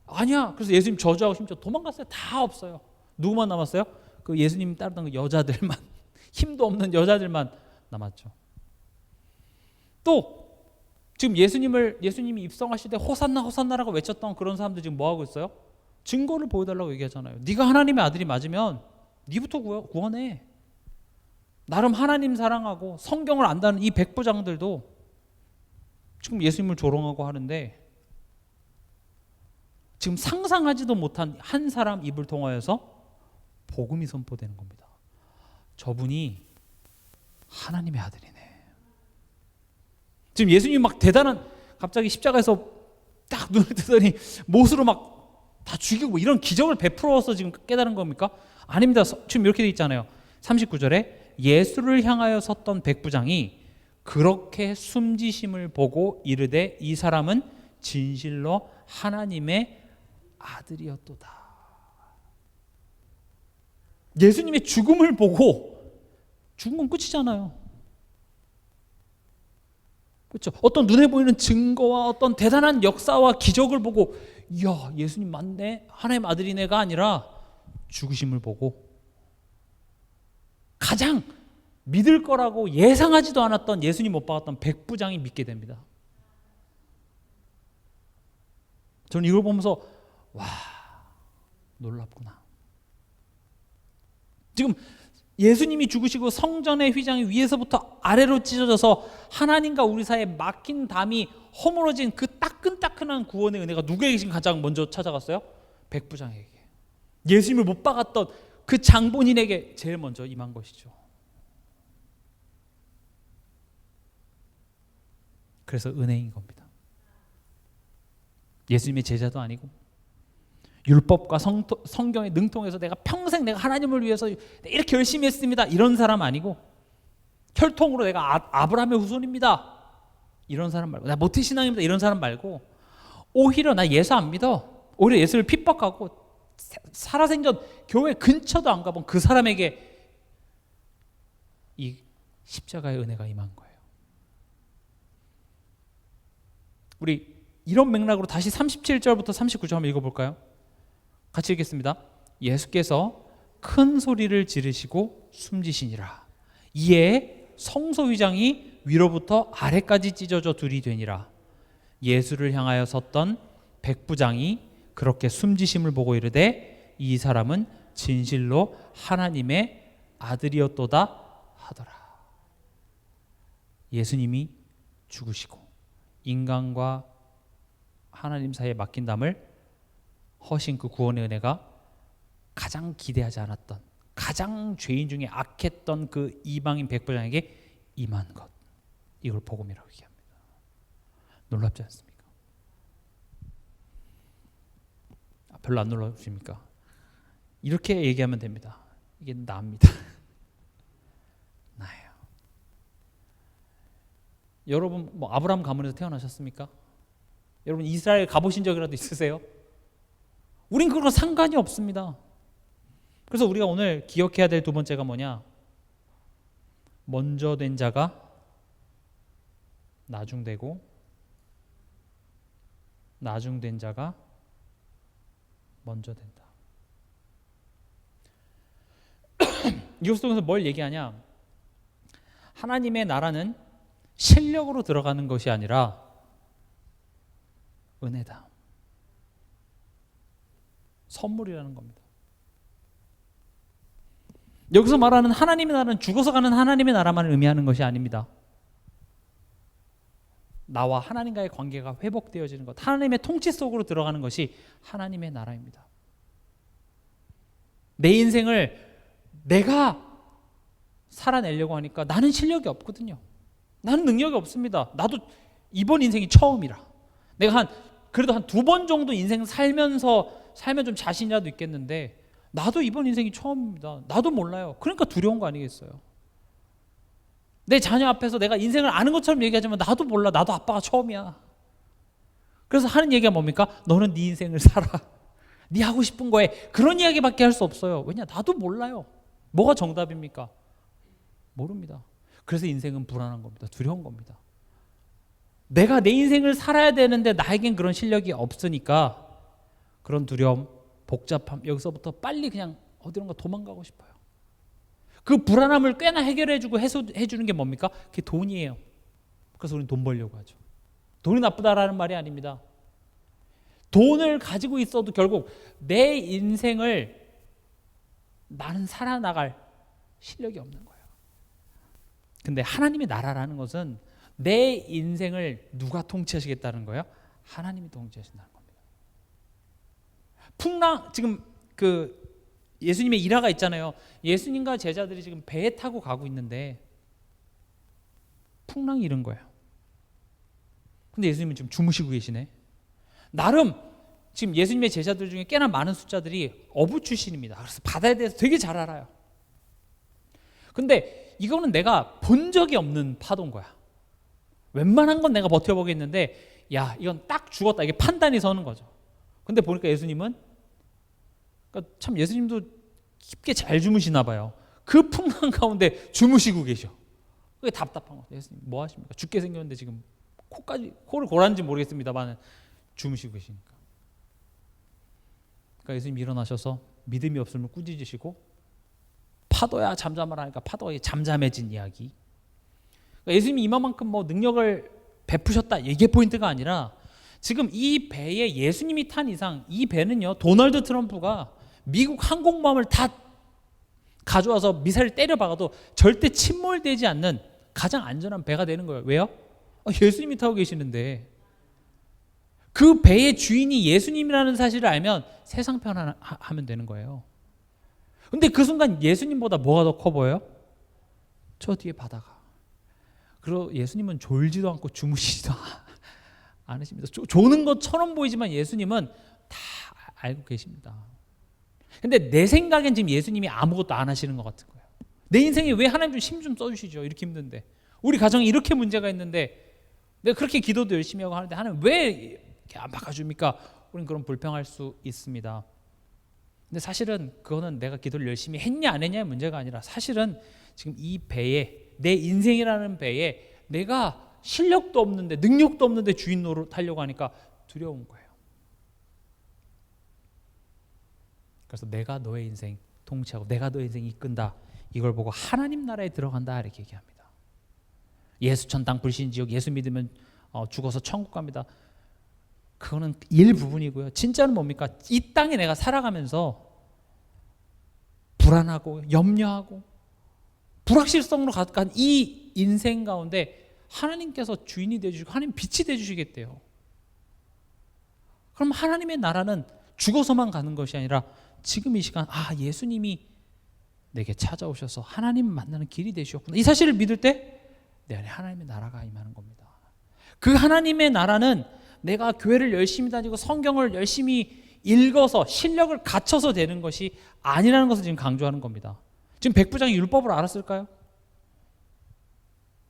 아니야. 그래서 예수님 저주하고 심지어 도망갔어요. 다 없어요. 누구만 남았어요? 그 예수님 따르던 그 여자들만, 힘도 없는 여자들만 남았죠. 또 지금 예수님이 입성하실 때 호산나 호산나라고 외쳤던 그런 사람들 지금 뭐 하고 있어요? 증거를 보여달라고 얘기하잖아요. 네가 하나님의 아들이 맞으면 네부터 구원해. 나름 하나님 사랑하고 성경을 안다는 이 백부장들도 지금 예수님을 조롱하고 하는데, 지금 상상하지도 못한 한 사람 입을 통하여서 복음이 선포되는 겁니다. 저분이 하나님의 아들이네. 지금 예수님이 막 대단한, 갑자기 십자가에서 딱 눈을 뜨더니 못으로 막 다 죽이고 이런 기적을 베풀어서 지금 깨달은 겁니까? 아닙니다. 지금 이렇게 돼 있잖아요. 39절에 예수를 향하여 섰던 백부장이 그렇게 숨지심을 보고 이르되 이 사람은 진실로 하나님의 아들이었도다. 예수님의 죽음을 보고, 죽은 건 끝이잖아요. 그렇죠? 어떤 눈에 보이는 증거와 어떤 대단한 역사와 기적을 보고 이야 예수님 맞네, 하나님 아들이네가 아니라 죽으심을 보고 가장 믿을 거라고 예상하지도 않았던 예수님 못 박았던 백부장이 믿게 됩니다. 저는 이걸 보면서 와, 놀랍구나. 지금 예수님이 죽으시고 성전의 휘장이 위에서부터 아래로 찢어져서 하나님과 우리 사이에 막힌 담이 허물어진 그 따끈따끈한 구원의 은혜가 누구에게 지금 가장 먼저 찾아갔어요? 백부장에게. 예수님을 못 박았던 그 장본인에게 제일 먼저 임한 것이죠. 그래서 은혜인 겁니다. 예수님의 제자도 아니고 율법과 성경에 능통해서 내가 평생 내가 하나님을 위해서 이렇게 열심히 했습니다 이런 사람 아니고, 혈통으로 내가 아브라함의 후손입니다 이런 사람 말고, 나 모태신앙입니다 이런 사람 말고, 오히려 나 예수 안 믿어, 오히려 예수를 핍박하고 살아생전 교회 근처도 안 가본 그 사람에게 이 십자가의 은혜가 임한 거예요. 우리 이런 맥락으로 다시 37절부터 39절 한번 읽어볼까요? 같이 읽겠습니다. 예수께서 큰 소리를 지르시고 숨지시니라. 이에 성소휘장이 위로부터 아래까지 찢어져 둘이 되니라. 예수를 향하여 섰던 백부장이 그렇게 숨지심을 보고 이르되 이 사람은 진실로 하나님의 아들이었도다 하더라. 예수님이 죽으시고 인간과 하나님 사이에 막힌 담을 허신 그 구원의 은혜가 가장 기대하지 않았던, 가장 죄인 중에 악했던 그 이방인 백부장에게 임한 것, 이걸 복음이라고 얘기합니다. 놀랍지 않습니까? 별로 안 놀라우십니까? 이렇게 얘기하면 됩니다. 이게 나입니다. 나예요. 여러분 뭐 아브라함 가문에서 태어나셨습니까? 여러분 이스라엘 가보신 적이라도 있으세요? 우린 그런 상관이 없습니다. 그래서 우리가 오늘 기억해야 될 두 번째가 뭐냐? 먼저 된 자가 나중되고 나중된 자가 먼저 된다. 이것 속에서 뭘 얘기하냐? 하나님의 나라는 실력으로 들어가는 것이 아니라 은혜다. 선물이라는 겁니다. 여기서 말하는 하나님의 나라는 죽어서 가는 하나님의 나라만을 의미하는 것이 아닙니다. 나와 하나님과의 관계가 회복되어지는 것, 하나님의 통치 속으로 들어가는 것이 하나님의 나라입니다. 내 인생을 내가 살아내려고 하니까 나는 실력이 없거든요. 나는 능력이 없습니다. 나도 이번 인생이 처음이라. 내가 한 그래도 한 2번 정도 인생 살면 좀 자신이라도 있겠는데 나도 이번 인생이 처음입니다. 나도 몰라요. 그러니까 두려운 거 아니겠어요? 내 자녀 앞에서 내가 인생을 아는 것처럼 얘기하지만 나도 몰라. 나도 아빠가 처음이야. 그래서 하는 얘기가 뭡니까? 너는 네 인생을 살아. 네 하고 싶은 거에 그런 이야기밖에 할 수 없어요. 왜냐? 나도 몰라요. 뭐가 정답입니까? 모릅니다. 그래서 인생은 불안한 겁니다. 두려운 겁니다. 내가 내 인생을 살아야 되는데 나에겐 그런 실력이 없으니까 그런 두려움, 복잡함, 여기서부터 빨리 그냥 어디론가 도망가고 싶어요. 그 불안함을 꽤나 해결해주고 해주는 게 뭡니까? 그게 돈이에요. 그래서 우리는 돈 벌려고 하죠. 돈이 나쁘다라는 말이 아닙니다. 돈을 가지고 있어도 결국 내 인생을 나는 살아나갈 실력이 없는 거예요. 근데 하나님의 나라라는 것은 내 인생을 누가 통치하시겠다는 거예요? 하나님이 통치하신다는 겁니다. 지금 예수님의 일화가 있잖아요. 예수님과 제자들이 지금 배에 타고 가고 있는데 풍랑이 이른 거예요. 근데 예수님은 지금 주무시고 계시네. 나름 지금 예수님의 제자들 중에 꽤나 많은 숫자들이 어부 출신입니다. 그래서 바다에 대해서 되게 잘 알아요. 근데 이거는 내가 본 적이 없는 파도인 거야. 웬만한 건 내가 버텨보겠는데 야 이건 딱 죽었다. 이게 판단이 서는 거죠. 근데 보니까 예수님은 그러니까 참 예수님도 깊게 잘 주무시나 봐요. 그 풍랑 가운데 주무시고 계셔. 그게 답답한 거예요. 예수님 뭐 하십니까? 죽게 생겼는데 지금 코를 골았는지 모르겠습니다만 주무시고 계시니까. 그러니까 예수님이 일어나셔서 믿음이 없으면 꾸짖으시고 파도야 잠잠하라 하니까 파도가 잠잠해진 이야기. 그러니까 예수님이 이만큼 뭐 능력을 베푸셨다 이게 포인트가 아니라 지금 이 배에 예수님이 탄 이상 이 배는요 도널드 트럼프가 미국 항공모함을 다 가져와서 미사일 때려박아도 절대 침몰되지 않는 가장 안전한 배가 되는 거예요. 왜요? 예수님이 타고 계시는데 그 배의 주인이 예수님이라는 사실을 알면 세상 편하면 되는 거예요. 근데 그 순간 예수님보다 뭐가 더 커 보여요? 저 뒤에 바다가. 그리고 예수님은 졸지도 않고 주무시지도 않으십니다. 조는 것처럼 보이지만 예수님은 다 알고 계십니다. 근데 내 생각엔 지금 예수님이 아무것도 안 하시는 것 같은 거예요. 내 인생에 왜 하나님 좀 힘 좀 써주시죠. 이렇게 힘든데. 우리 가정에 이렇게 문제가 있는데 내가 그렇게 기도도 열심히 하고 하는데 하나님 왜 이렇게 안 바꿔줍니까? 우리는 그런 불평할 수 있습니다. 근데 사실은 그거는 내가 기도를 열심히 했냐 안 했냐의 문제가 아니라 사실은 지금 이 배에 내 인생이라는 배에 내가 실력도 없는데 능력도 없는데 주인 노릇하려고 하니까 두려운 거예요. 그래서 내가 너의 인생 통치하고 내가 너의 인생 이끈다. 이걸 보고 하나님 나라에 들어간다 이렇게 얘기합니다. 예수천 땅 불신지옥 예수 믿으면 죽어서 천국 갑니다. 그거는 일부분이고요. 진짜는 뭡니까? 이 땅에 내가 살아가면서 불안하고 염려하고 불확실성으로 가득한 이 인생 가운데 하나님께서 주인이 되어주시고 하나님 빛이 되어주시겠대요. 그럼 하나님의 나라는 죽어서만 가는 것이 아니라 지금 이 시간 예수님이 내게 찾아오셔서 하나님 만나는 길이 되셨구나. 이 사실을 믿을 때 내 안에 하나님의 나라가 임하는 겁니다. 그 하나님의 나라는 내가 교회를 열심히 다니고 성경을 열심히 읽어서 실력을 갖춰서 되는 것이 아니라는 것을 지금 강조하는 겁니다. 지금 백부장이 율법을 알았을까요?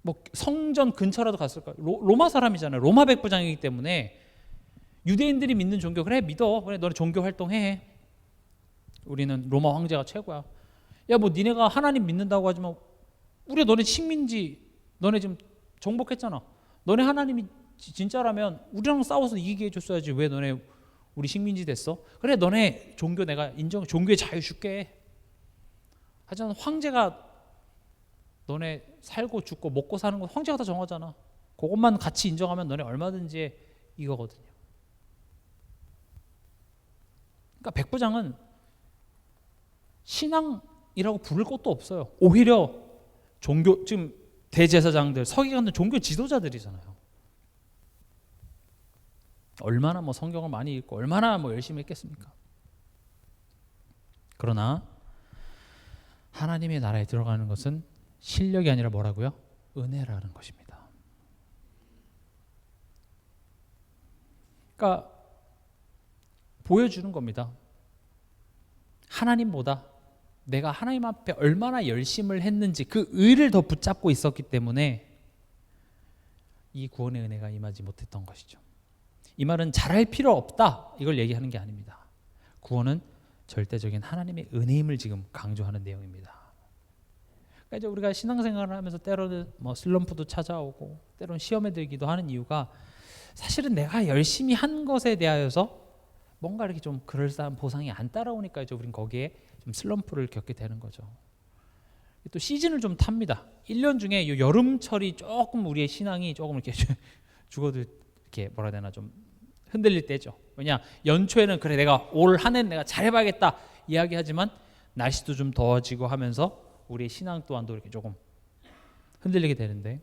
뭐 성전 근처라도 갔을까요? 로마 사람이잖아요. 로마 백부장이기 때문에 유대인들이 믿는 종교 그래 믿어. 그래 너네 종교 활동해. 우리는 로마 황제가 최고야. 야 뭐 니네가 하나님 믿는다고 하지만 우리 너네 식민지 너네 지금 정복했잖아. 너네 하나님이 진짜라면 우리랑 싸워서 이기게 해줬어야지. 왜 너네 우리 식민지 됐어? 그래 너네 종교 내가 인정 종교의 자유 줄게. 하지만 황제가 너네 살고 죽고 먹고 사는 건 황제가 다 정하잖아. 그것만 같이 인정하면 너네 얼마든지 이거거든요. 그러니까 백부장은 신앙이라고 부를 것도 없어요. 오히려 종교 지금 대제사장들 서기관들 종교 지도자들이잖아요. 얼마나 뭐 성경을 많이 읽고 얼마나 뭐 열심히 했겠습니까? 그러나 하나님의 나라에 들어가는 것은 실력이 아니라 뭐라고요? 은혜라는 것입니다. 그러니까 보여주는 겁니다. 하나님보다 내가 하나님 앞에 얼마나 열심을 했는지 그 의를 더 붙잡고 있었기 때문에 이 구원의 은혜가 임하지 못했던 것이죠. 이 말은 잘할 필요 없다 이걸 얘기하는 게 아닙니다. 구원은 절대적인 하나님의 은혜임을 지금 강조하는 내용입니다. 그러니까 이제 우리가 신앙생활을 하면서 때로는 뭐 슬럼프도 찾아오고 때로는 시험에 들기도 하는 이유가 사실은 내가 열심히 한 것에 대하여서 뭔가 이렇게 좀 그럴싸한 보상이 안 따라오니까 이제 우린 거기에 좀 슬럼프를 겪게 되는 거죠. 또 시즌을 좀 탑니다. 1년 중에 이 여름철이 조금 우리의 신앙이 조금 이렇게 죽어도 이렇게 뭐라 해야 되나 좀 흔들릴 때죠. 왜냐 연초에는 그래 내가 올 한 해는 내가 잘해봐야겠다 이야기하지만 날씨도 좀 더워지고 하면서 우리의 신앙 또한도 이렇게 조금 흔들리게 되는데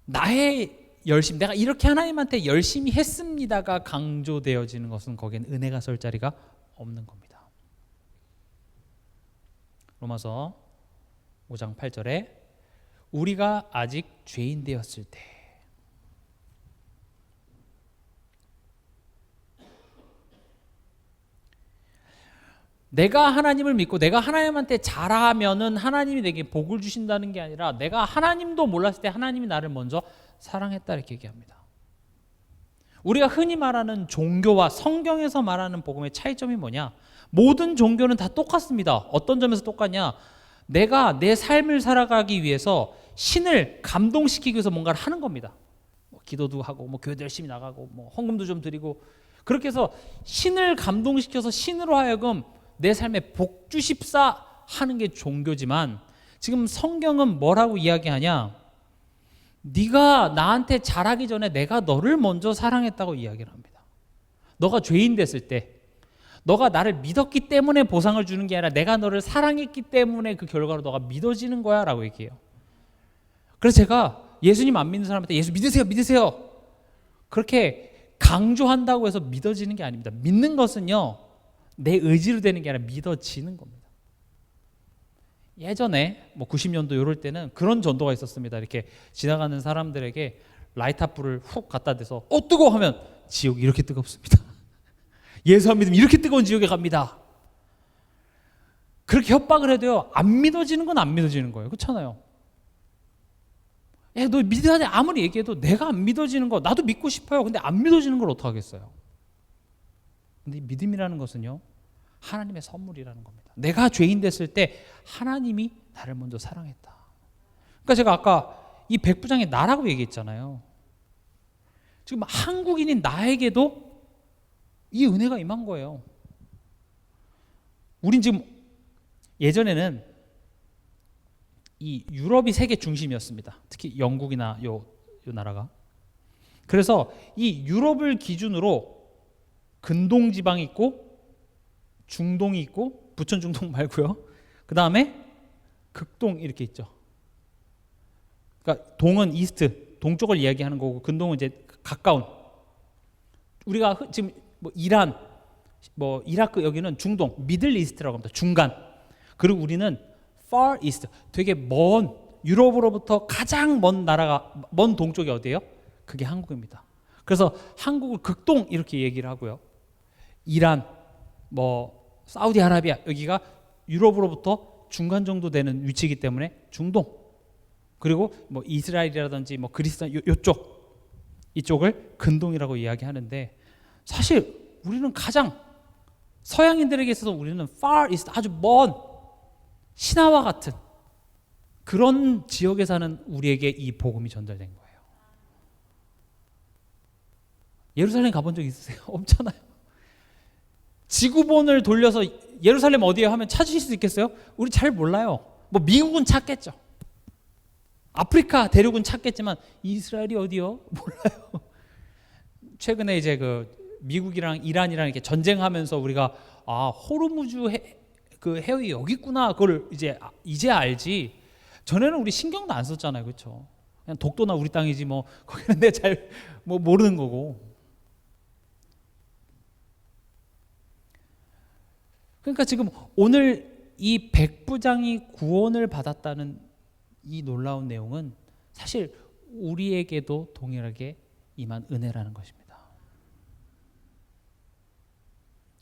나의 열심 내가 이렇게 하나님한테 열심히 했습니다가 강조되어지는 것은 거기엔 은혜가 설 자리가 없는 겁니다. 로마서 5장 8절에 우리가 아직 죄인 되었을 때 내가 하나님을 믿고 내가 하나님한테 잘하면은 하나님이 내게 복을 주신다는 게 아니라 내가 하나님도 몰랐을 때 하나님이 나를 먼저 사랑했다 이렇게 얘기합니다. 우리가 흔히 말하는 종교와 성경에서 말하는 복음의 차이점이 뭐냐? 모든 종교는 다 똑같습니다. 어떤 점에서 똑같냐? 내가 내 삶을 살아가기 위해서 신을 감동시키기 위해서 뭔가를 하는 겁니다. 뭐 기도도 하고 뭐 교회도 열심히 나가고 뭐 헌금도 좀 드리고 그렇게 해서 신을 감동시켜서 신으로 하여금 내 삶에 복 주십사 하는 게 종교지만 지금 성경은 뭐라고 이야기하냐? 네가 나한테 잘하기 전에 내가 너를 먼저 사랑했다고 이야기를 합니다. 너가 죄인 됐을 때 너가 나를 믿었기 때문에 보상을 주는 게 아니라 내가 너를 사랑했기 때문에 그 결과로 너가 믿어지는 거야 라고 얘기해요. 그래서 제가 예수님 안 믿는 사람한테 예수 믿으세요 믿으세요 그렇게 강조한다고 해서 믿어지는 게 아닙니다. 믿는 것은요 내 의지로 되는 게 아니라 믿어지는 겁니다. 예전에 뭐 90년도 이럴 때는 그런 전도가 있었습니다. 이렇게 지나가는 사람들에게 라이터 불을 훅 갖다 대서 뜨거워 하면 지옥이 이렇게 뜨겁습니다. 예수 안 믿으면 이렇게 뜨거운 지옥에 갑니다. 그렇게 협박을 해도요 안 믿어지는 건 안 믿어지는 거예요. 그렇잖아요. 너 믿어야 돼 아무리 얘기해도 내가 안 믿어지는 거 나도 믿고 싶어요. 근데 안 믿어지는 걸 어떡하겠어요. 근데 믿음이라는 것은요 하나님의 선물이라는 겁니다. 내가 죄인 됐을 때 하나님이 나를 먼저 사랑했다. 그러니까 제가 아까 이 백부장의 나라고 얘기했잖아요. 지금 한국인인 나에게도 이 은혜가 임한 거예요. 우린 지금 예전에는 이 유럽이 세계 중심이었습니다. 특히 영국이나 요 나라가. 그래서 이 유럽을 기준으로 근동 지방이 있고 중동이 있고 부천 중동 말고요. 그 다음에 극동 이렇게 있죠. 그러니까 동은 이스트 동쪽을 이야기하는 거고 근동은 이제 가까운. 우리가 지금 뭐 이란, 뭐 이라크 여기는 중동, 미들 이스트라고 합니다. 중간. 그리고 우리는 far east, 되게 먼 유럽으로부터 가장 먼 나라가 먼 동쪽이 어디예요? 그게 한국입니다. 그래서 한국을 극동 이렇게 얘기를 하고요. 이란, 뭐 사우디아라비아 여기가 유럽으로부터 중간 정도 되는 위치이기 때문에 중동. 그리고 뭐 이스라엘이라든지 뭐 그리스도 이쪽을 근동이라고 이야기하는데 사실 우리는 가장 서양인들에게 있어서 우리는 far east 아주 먼 신화와 같은 그런 지역에 사는 우리에게 이 복음이 전달된 거예요. 예루살렘 가본 적 있으세요? 없잖아요. 지구본을 돌려서 예루살렘 어디에 하면 찾으실 수 있겠어요? 우리 잘 몰라요. 뭐 미국은 찾겠죠. 아프리카 대륙은 찾겠지만 이스라엘이 어디요? 몰라요. 최근에 이제 그 미국이랑 이란이랑 이렇게 전쟁하면서 우리가 호르무즈 그 해역이 여기 있구나. 그걸 이제 알지. 전에는 우리 신경도 안 썼잖아요, 그렇죠? 그냥 독도나 우리 땅이지 뭐 거기는 내가 잘 뭐 모르는 거고. 그러니까 지금 오늘 이 백부장이 구원을 받았다는 이 놀라운 내용은 사실 우리에게도 동일하게 임한 은혜라는 것입니다.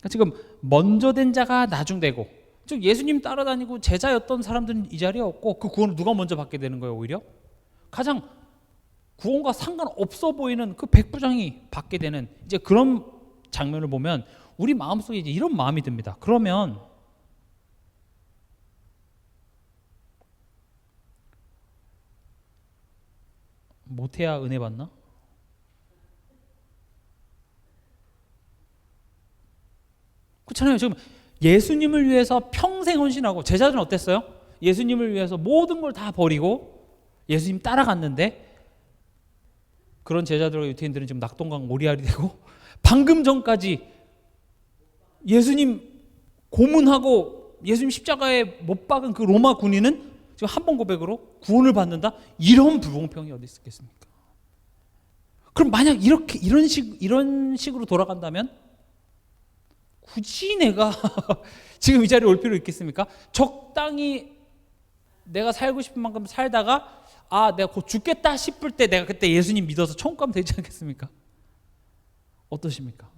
지금 먼저 된 자가 나중되고, 즉 예수님 따라다니고 제자였던 사람들은 이 자리에 없고 그 구원을 누가 먼저 받게 되는 거예요? 오히려 가장 구원과 상관없어 보이는 그 백부장이 받게 되는 이제 그런 장면을 보면 우리 마음속에 이제 이런 마음이 듭니다. 그러면 못해야 은혜 받나? 그렇잖아요. 지금 예수님을 위해서 평생 헌신하고, 제자들은 어땠어요? 예수님을 위해서 모든 걸 다 버리고 예수님 따라갔는데, 그런 제자들과 유태인들은 지금 낙동강 오리알이 되고, 방금 전까지 예수님 고문하고 예수님 십자가에 못 박은 그 로마 군인은 지금 한 번 고백으로 구원을 받는다? 이런 불공평이 어디 있겠습니까? 그럼 만약 이런 식으로 돌아간다면 굳이 내가 지금 이 자리에 올 필요 있겠습니까? 적당히 내가 살고 싶은 만큼 살다가 내가 곧 죽겠다 싶을 때 내가 그때 예수님 믿어서 천국 가면 되지 않겠습니까? 어떠십니까?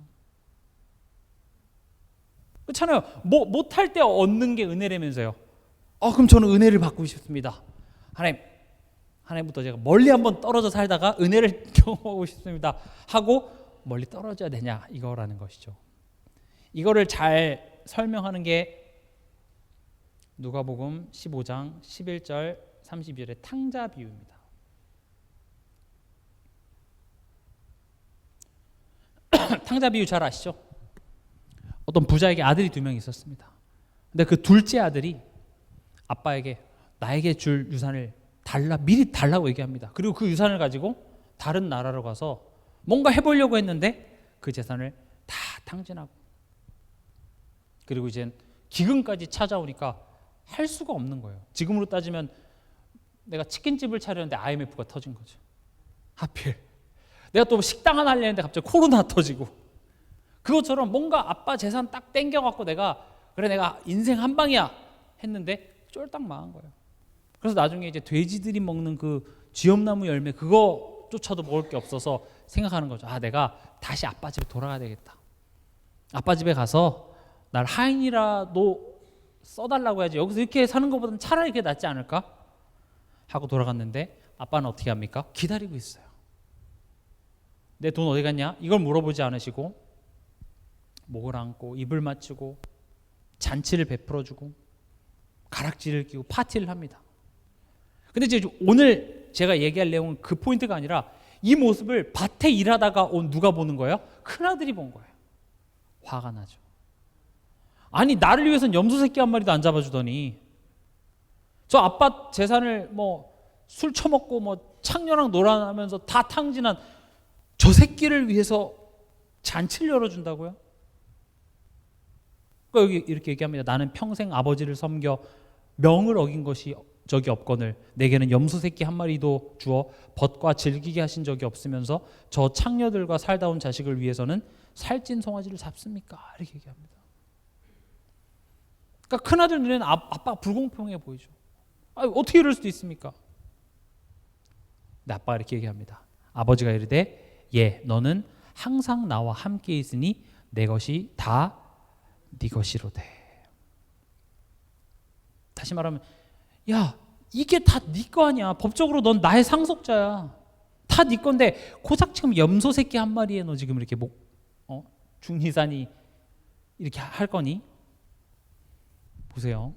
그렇잖아요. 못할 때 얻는 게 은혜라면서요. 그럼 저는 은혜를 받고 싶습니다. 하나님부터 제가 멀리 한번 떨어져 살다가 은혜를 경험하고 싶습니다 하고 멀리 떨어져야 되냐, 이거라는 것이죠. 이거를 잘 설명하는 게 누가복음 15장 11절 32절의 탕자 비유입니다. 탕자 비유 잘 아시죠? 어떤 부자에게 아들이 2명 있었습니다. 근데 그 둘째 아들이 아빠에게 나에게 줄 유산을 미리 달라고 얘기합니다. 그리고 그 유산을 가지고 다른 나라로 가서 뭔가 해보려고 했는데 그 재산을 다 탕진하고, 그리고 이제 기근까지 찾아오니까 할 수가 없는 거예요. 지금으로 따지면 내가 치킨집을 차렸는데 IMF가 터진 거죠. 하필 내가 또 식당 하나 하려는데 갑자기 코로나 터지고, 그것처럼 뭔가 아빠 재산 딱 땡겨갖고 내가 인생 한 방이야 했는데 쫄딱 망한 거예요. 그래서 나중에 이제 돼지들이 먹는 그 쥐엄나무 열매 그거조차도 먹을 게 없어서 생각하는 거죠. 내가 다시 아빠 집에 돌아가야 되겠다. 아빠 집에 가서 날 하인이라도 써달라고 해야지. 여기서 이렇게 사는 것보다는 차라리 그게 낫지 않을까 하고 돌아갔는데, 아빠는 어떻게 합니까? 기다리고 있어요. 내 돈 어디 갔냐? 이걸 물어보지 않으시고 목을 안고 입을 맞추고 잔치를 베풀어주고 가락지를 끼고 파티를 합니다. 근데 이제 오늘 제가 얘기할 내용은 그 포인트가 아니라 이 모습을 밭에 일하다가 온 누가 보는 거예요? 큰아들이 본 거예요. 화가 나죠. 아니, 나를 위해서는 염소 새끼 한 마리도 안 잡아주더니 저 아빠 재산을 술 처먹고 창녀랑 놀아나면서 다 탕진한 저 새끼를 위해서 잔치를 열어준다고요? 그러니까 여기 이렇게 얘기합니다. 나는 평생 아버지를 섬겨 명을 어긴 것이 적이 없거늘 내게는 염소 새끼 한 마리도 주어 벗과 즐기게 하신 적이 없으면서 저 창녀들과 살다 온 자식을 위해서는 살찐 송아지를 잡습니까? 이렇게 얘기합니다. 그러니까 큰아들 눈에는 아빠가 불공평해 보이죠. 어떻게 이럴 수도 있습니까? 근데 아빠가 이렇게 얘기합니다. 아버지가 이르되 너는 항상 나와 함께 있으니 내 것이 다 네 것이로되. 다시 말하면 이게 다 네 거 아니야. 법적으로 넌 나의 상속자야. 다 네 건데 고작 지금 염소 새끼 한 마리에 너 지금 이렇게 중희산이 이렇게 할 거니? 보세요.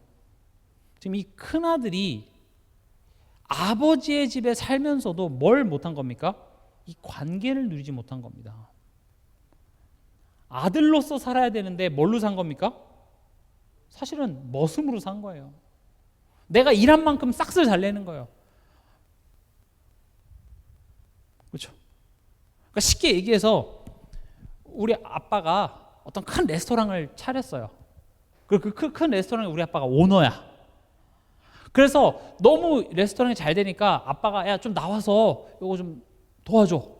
지금 이 큰아들이 아버지의 집에 살면서도 뭘 못한 겁니까? 이 관계를 누리지 못한 겁니다. 아들로서 살아야 되는데 뭘로 산 겁니까? 사실은 머슴으로 산 거예요. 내가 일한 만큼 싹쓸 잘 내는 거예요. 그렇죠? 그러니까 쉽게 얘기해서 우리 아빠가 어떤 큰 레스토랑을 차렸어요. 그리고 그 큰 레스토랑에 우리 아빠가 오너야. 그래서 너무 레스토랑이 잘 되니까 아빠가 좀 나와서 이거 좀 도와줘.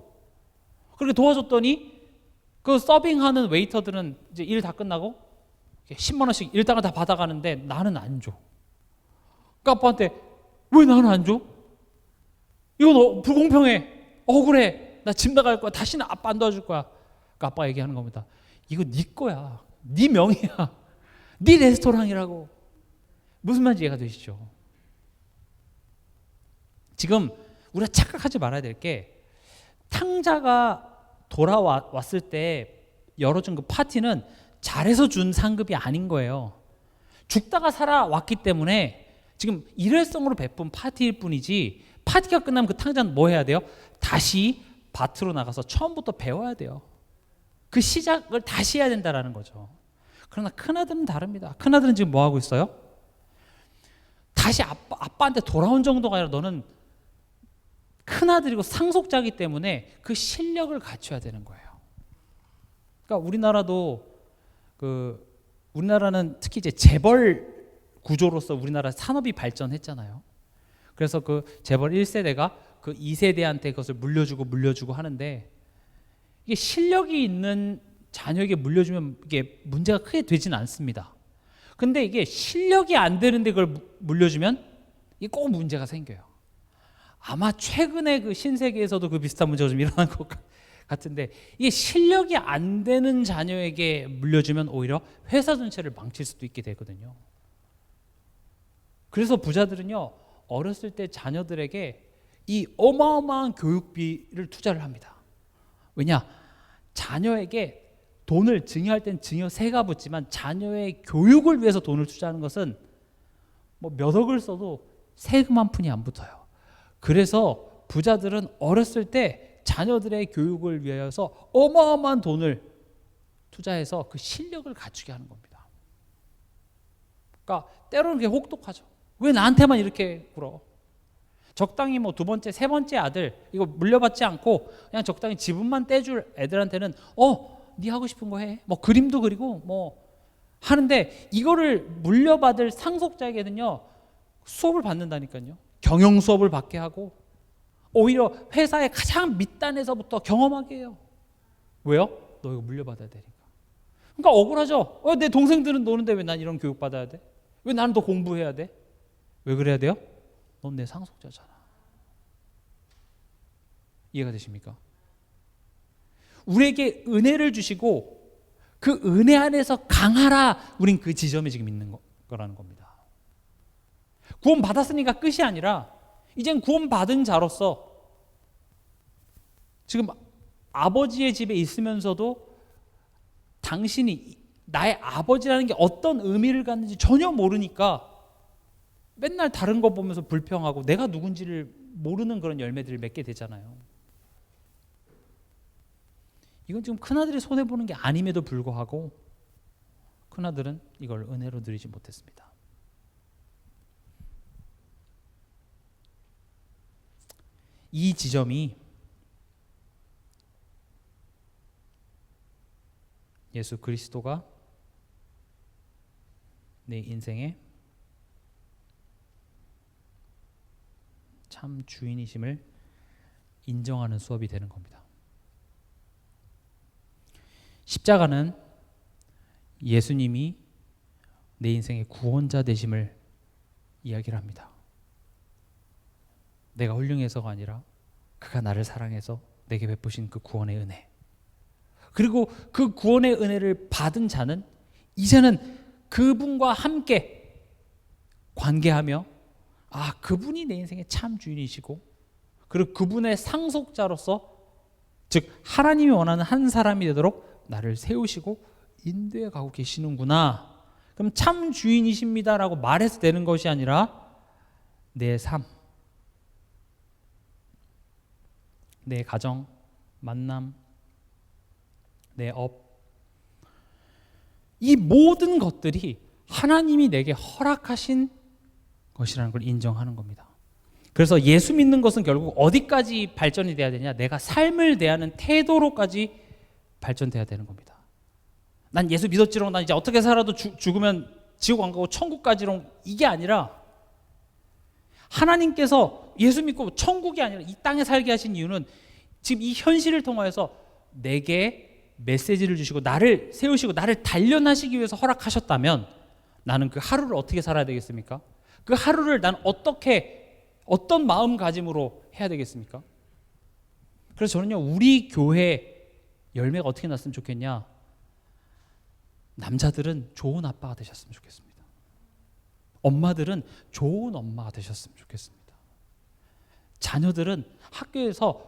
그렇게 도와줬더니 그 서빙하는 웨이터들은 이제 일 다 끝나고 10만 원씩 일당을 다 받아가는데 나는 안 줘. 그러니까 아빠한테 왜 나는 안 줘? 이건 불공평해. 억울해. 나 집 나갈 거야. 다시는 아빠 안 도와줄 거야. 그러니까 아빠가 얘기하는 겁니다. 이거 네 거야. 네 명의야. 네 레스토랑이라고. 무슨 말인지 이해가 되시죠? 지금 우리가 착각하지 말아야 될 게, 탕자가 돌아왔을 때 열어준 그 파티는 잘해서 준 상급이 아닌 거예요. 죽다가 살아왔기 때문에 지금 일회성으로 베푼 파티일 뿐이지, 파티가 끝나면 그 탕자는 뭐 해야 돼요? 다시 밭으로 나가서 처음부터 배워야 돼요. 그 시작을 다시 해야 된다는 거죠. 그러나 큰아들은 다릅니다. 큰아들은 지금 뭐 하고 있어요? 다시 아빠한테 돌아온 정도가 아니라 너는 큰아들이고 상속자이기 때문에 그 실력을 갖춰야 되는 거예요. 그러니까 우리나라는 특히 이제 재벌 구조로서 우리나라 산업이 발전했잖아요. 그래서 그 재벌 1세대가 그 2세대한테 그것을 물려주고 하는데, 이게 실력이 있는 자녀에게 물려주면 이게 문제가 크게 되지는 않습니다. 근데 이게 실력이 안 되는데 그걸 물려주면 이게 꼭 문제가 생겨요. 아마 최근에 그 신세계에서도 그 비슷한 문제가 좀 일어난 것 같은데, 이게 실력이 안 되는 자녀에게 물려주면 오히려 회사 전체를 망칠 수도 있게 되거든요. 그래서 부자들은요, 어렸을 때 자녀들에게 이 어마어마한 교육비를 투자를 합니다. 왜냐? 자녀에게 돈을 증여할 땐 증여세가 붙지만 자녀의 교육을 위해서 돈을 투자하는 것은 뭐 몇 억을 써도 세금 한 푼이 안 붙어요. 그래서 부자들은 어렸을 때 자녀들의 교육을 위해서 어마어마한 돈을 투자해서 그 실력을 갖추게 하는 겁니다. 그러니까 때로는 그게 혹독하죠. 왜 나한테만 이렇게 굴어? 적당히 뭐 두 번째, 세 번째 아들 이거 물려받지 않고 그냥 적당히 지분만 떼줄 애들한테는 네 하고 싶은 거 해. 뭐 그림도 그리고 뭐 하는데, 이거를 물려받을 상속자에게는요 수업을 받는다니까요. 경영 수업을 받게 하고 오히려 회사의 가장 밑단에서부터 경험하게 해요. 왜요? 너 이거 물려받아야 되니까. 그러니까 억울하죠. 내 동생들은 노는데 왜 난 이런 교육 받아야 돼? 왜 나는 더 공부해야 돼? 왜 그래야 돼요? 넌 내 상속자잖아. 이해가 되십니까? 우리에게 은혜를 주시고 그 은혜 안에서 강하라, 우린 그 지점에 지금 있는 거라는 겁니다. 구원 받았으니까 끝이 아니라 이젠 구원 받은 자로서 지금 아버지의 집에 있으면서도 당신이 나의 아버지라는 게 어떤 의미를 갖는지 전혀 모르니까 맨날 다른 거 보면서 불평하고 내가 누군지를 모르는 그런 열매들을 맺게 되잖아요. 이건 지금 큰아들이 손해보는 게 아님에도 불구하고 큰아들은 이걸 은혜로 누리지 못했습니다. 이 지점이 예수 그리스도가 내 인생의 참 주인이심을 인정하는 수업이 되는 겁니다. 십자가는 예수님이 내 인생의 구원자 되심을 이야기를 합니다. 내가 훌륭해서가 아니라 그가 나를 사랑해서 내게 베푸신 그 구원의 은혜, 그리고 그 구원의 은혜를 받은 자는 이제는 그분과 함께 관계하며 그분이 내 인생의 참 주인이시고 그리고 그분의 상속자로서, 즉 하나님이 원하는 한 사람이 되도록 나를 세우시고 인도해 가고 계시는구나. 그럼 참 주인이십니다라고 말해서 되는 것이 아니라 내 삶, 내 가정, 만남, 내 업, 이 모든 것들이 하나님이 내게 허락하신 것이라는 걸 인정하는 겁니다. 그래서 예수 믿는 것은 결국 어디까지 발전이 돼야 되냐? 내가 삶을 대하는 태도로까지 발전돼야 되는 겁니다. 난 예수 믿었지롱, 난 이제 어떻게 살아도 죽으면 지옥 안 가고 천국 가지롱, 이게 아니라 하나님께서 예수 믿고 천국이 아니라 이 땅에 살게 하신 이유는 지금 이 현실을 통하여서 내게 메시지를 주시고 나를 세우시고 나를 단련하시기 위해서 허락하셨다면 나는 그 하루를 어떻게 살아야 되겠습니까? 그 하루를 난 어떤 마음가짐으로 해야 되겠습니까? 그래서 저는요, 우리 교회 열매가 어떻게 났으면 좋겠냐? 남자들은 좋은 아빠가 되셨으면 좋겠습니다. 엄마들은 좋은 엄마가 되셨으면 좋겠습니다. 자녀들은 학교에서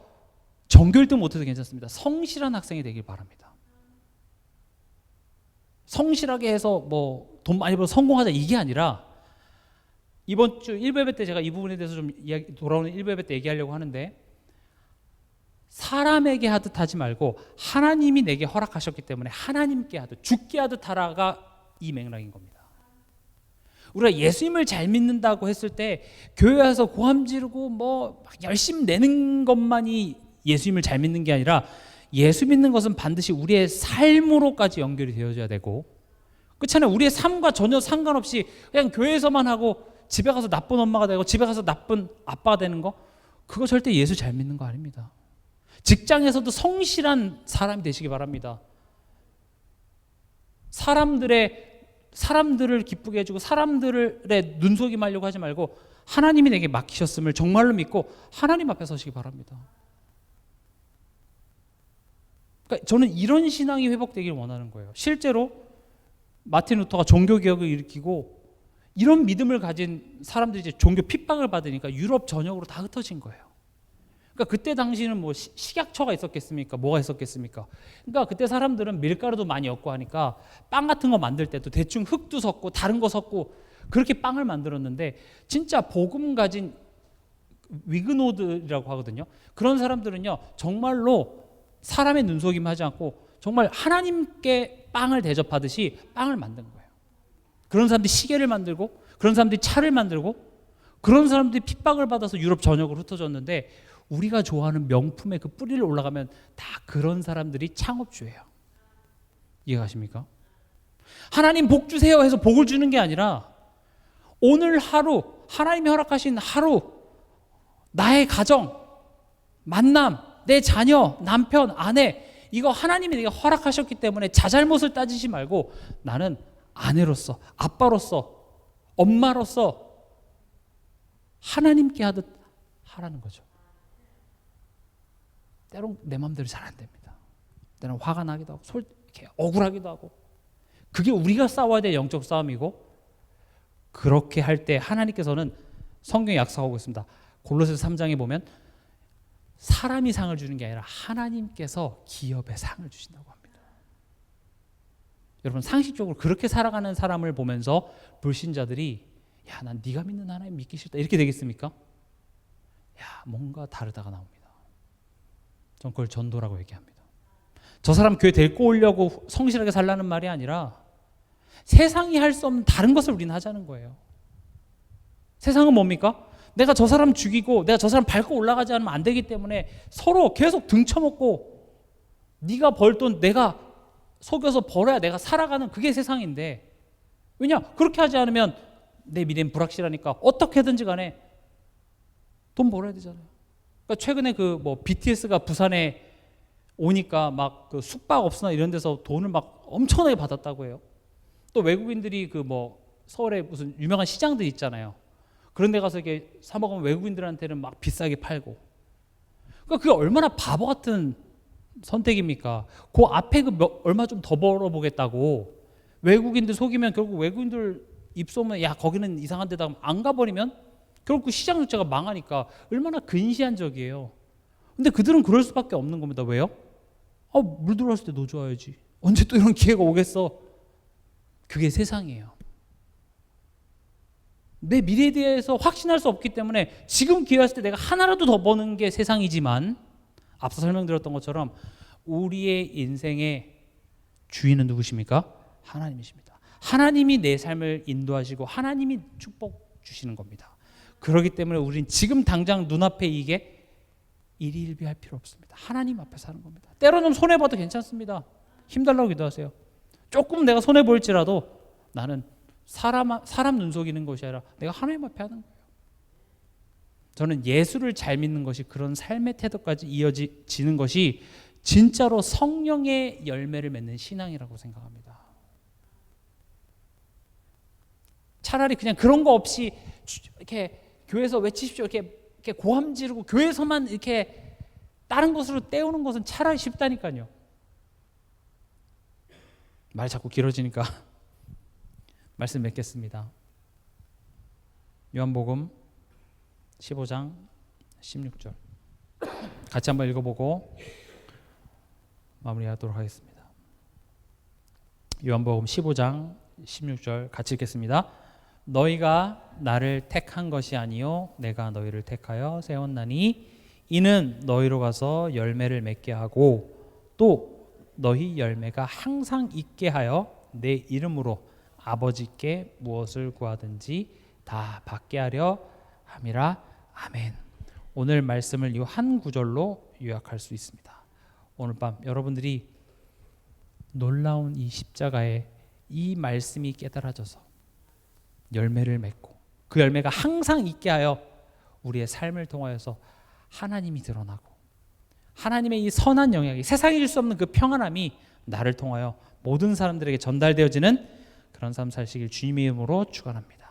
전교 1등 못해도 괜찮습니다. 성실한 학생이 되길 바랍니다. 성실하게 해서 뭐 돈 많이 벌어 성공하자 이게 아니라, 이번 주 1배배 때 제가 이 부분에 대해서 좀 돌아오는 1배배 때 얘기하려고 하는데, 사람에게 하듯 하지 말고 하나님이 내게 허락하셨기 때문에 하나님께 하듯, 죽게 하듯 하라가 이 맥락인 겁니다. 우리가 예수님을 잘 믿는다고 했을 때 교회 와서 고함 지르고 뭐 열심히 내는 것만이 예수님을 잘 믿는 게 아니라, 예수 믿는 것은 반드시 우리의 삶으로까지 연결이 되어져야 되고, 그렇잖아요. 우리의 삶과 전혀 상관없이 그냥 교회에서만 하고 집에 가서 나쁜 엄마가 되고 집에 가서 나쁜 아빠가 되는 거, 그거 절대 예수 잘 믿는 거 아닙니다. 직장에서도 성실한 사람이 되시기 바랍니다. 사람들을 기쁘게 해주고 사람들의 눈속임 하려고 하지 말고, 하나님이 내게 맡기셨음을 정말로 믿고 하나님 앞에 서시기 바랍니다. 그러니까 저는 이런 신앙이 회복되기를 원하는 거예요. 실제로 마틴 루터가 종교개혁을 일으키고 이런 믿음을 가진 사람들이 이제 종교 핍박을 받으니까 유럽 전역으로 다 흩어진 거예요. 그러니까 그때 당시는 뭐 식약처가 있었겠습니까? 뭐가 있었겠습니까? 그러니까 그때 사람들은 밀가루도 많이 엮고 하니까 빵 같은 거 만들 때도 대충 흙도 섞고 다른 거 섞고 그렇게 빵을 만들었는데, 진짜 복음 가진 위그노드라고 하거든요. 그런 사람들은요, 정말로 사람의 눈속임 하지 않고 정말 하나님께 빵을 대접하듯이 빵을 만든 거예요. 그런 사람들이 시계를 만들고, 그런 사람들이 차를 만들고, 그런 사람들이 핍박을 받아서 유럽 전역으로 흩어졌는데, 우리가 좋아하는 명품의 그 뿌리를 올라가면 다 그런 사람들이 창업주예요. 이해가십니까? 하나님 복 주세요 해서 복을 주는 게 아니라, 오늘 하루, 하나님이 허락하신 하루, 나의 가정, 만남, 내 자녀, 남편, 아내, 이거 하나님이 내게 허락하셨기 때문에 자잘못을 따지지 말고, 나는 아내로서, 아빠로서, 엄마로서 하나님께 하듯 하라는 거죠. 때론 내 마음대로 잘 안 됩니다. 때론 화가 나기도 하고 이렇게 억울하기도 하고, 그게 우리가 싸워야 될 영적 싸움이고, 그렇게 할 때 하나님께서는 성경에 약속하고 있습니다. 골로새서 3장에 보면 사람이 상을 주는 게 아니라 하나님께서 기업에 상을 주신다고 합니다. 여러분, 상식적으로 그렇게 살아가는 사람을 보면서 불신자들이, 야, 난 네가 믿는 하나님 믿기 싫다, 이렇게 되겠습니까? 야, 뭔가 다르다가 나옵니다. 전 그걸 전도라고 얘기합니다. 저 사람 교회 데리고 오려고 성실하게 살라는 말이 아니라, 세상이 할 수 없는 다른 것을 우리는 하자는 거예요. 세상은 뭡니까? 내가 저 사람 죽이고 내가 저 사람 밟고 올라가지 않으면 안 되기 때문에 서로 계속 등쳐먹고, 네가 벌 돈 내가 속여서 벌어야 내가 살아가는, 그게 세상인데, 왜냐? 그렇게 하지 않으면 내 미래는 불확실하니까 어떻게든지 간에 돈 벌어야 되잖아요. 그러니까 최근에 그 뭐 BTS가 부산에 오니까 막 그 숙박업소나 이런 데서 돈을 막 엄청나게 받았다고 해요. 또 외국인들이 그 뭐 서울에 무슨 유명한 시장들 있잖아요. 그런 데 가서 이렇게 사 먹으면 외국인들한테는 막 비싸게 팔고. 그러니까 그게 얼마나 바보 같은 선택입니까? 그 앞에 얼마 좀 더 벌어보겠다고 외국인들 속이면 결국 외국인들 입소문, 야 거기는 이상한 데다 안 가버리면 결국 그 시장 자체가 망하니까 얼마나 근시안적이에요. 근데 그들은 그럴 수밖에 없는 겁니다. 왜요? 물 들어왔을 때 너 줘야지. 언제 또 이런 기회가 오겠어? 그게 세상이에요. 내 미래에 대해서 확신할 수 없기 때문에 지금 기회 왔을 때 내가 하나라도 더 버는 게 세상이지만, 앞서 설명드렸던 것처럼 우리의 인생의 주인은 누구십니까? 하나님이십니다. 하나님이 내 삶을 인도하시고 하나님이 축복 주시는 겁니다. 그렇기 때문에 우리는 지금 당장 눈앞에 이게 일희일비할 필요 없습니다. 하나님 앞에 사는 겁니다. 때로는 손해봐도 괜찮습니다. 힘달라고 기도하세요. 조금 내가 손해볼지라도 나는 사람 눈속이는 것이 아니라 내가 하나님 앞에 하는 거예요. 저는 예수를 잘 믿는 것이, 그런 삶의 태도까지 이어지는 것이 진짜로 성령의 열매를 맺는 신앙이라고 생각합니다. 차라리 그냥 그런 거 없이 이렇게 교회에서 외치십시오, 이렇게 고함 지르고 교회에서만 이렇게 다른 것으로 때우는 것은 차라리 쉽다니까요. 말이 자꾸 길어지니까 말씀 맺겠습니다. 요한복음 15장 16절 같이 한번 읽어보고 마무리하도록 하겠습니다. 요한복음 15장 16절 같이 읽겠습니다. 너희가 나를 택한 것이 아니요 내가 너희를 택하여 세웠나니 이는 너희로 가서 열매를 맺게 하고 또 너희 열매가 항상 있게 하여 내 이름으로 아버지께 무엇을 구하든지 다 받게 하려 함이라. 아멘. 오늘 말씀을 이 한 구절로 요약할 수 있습니다. 오늘 밤 여러분들이 놀라운 이 십자가의 이 말씀이 깨달아져서 열매를 맺고 그 열매가 항상 있게 하여 우리의 삶을 통하여서 하나님이 드러나고 하나님의 이 선한 영향이 세상이 줄 수 없는 그 평안함이 나를 통하여 모든 사람들에게 전달되어지는 그런 삶 사시길 주님의 이름으로 축원합니다.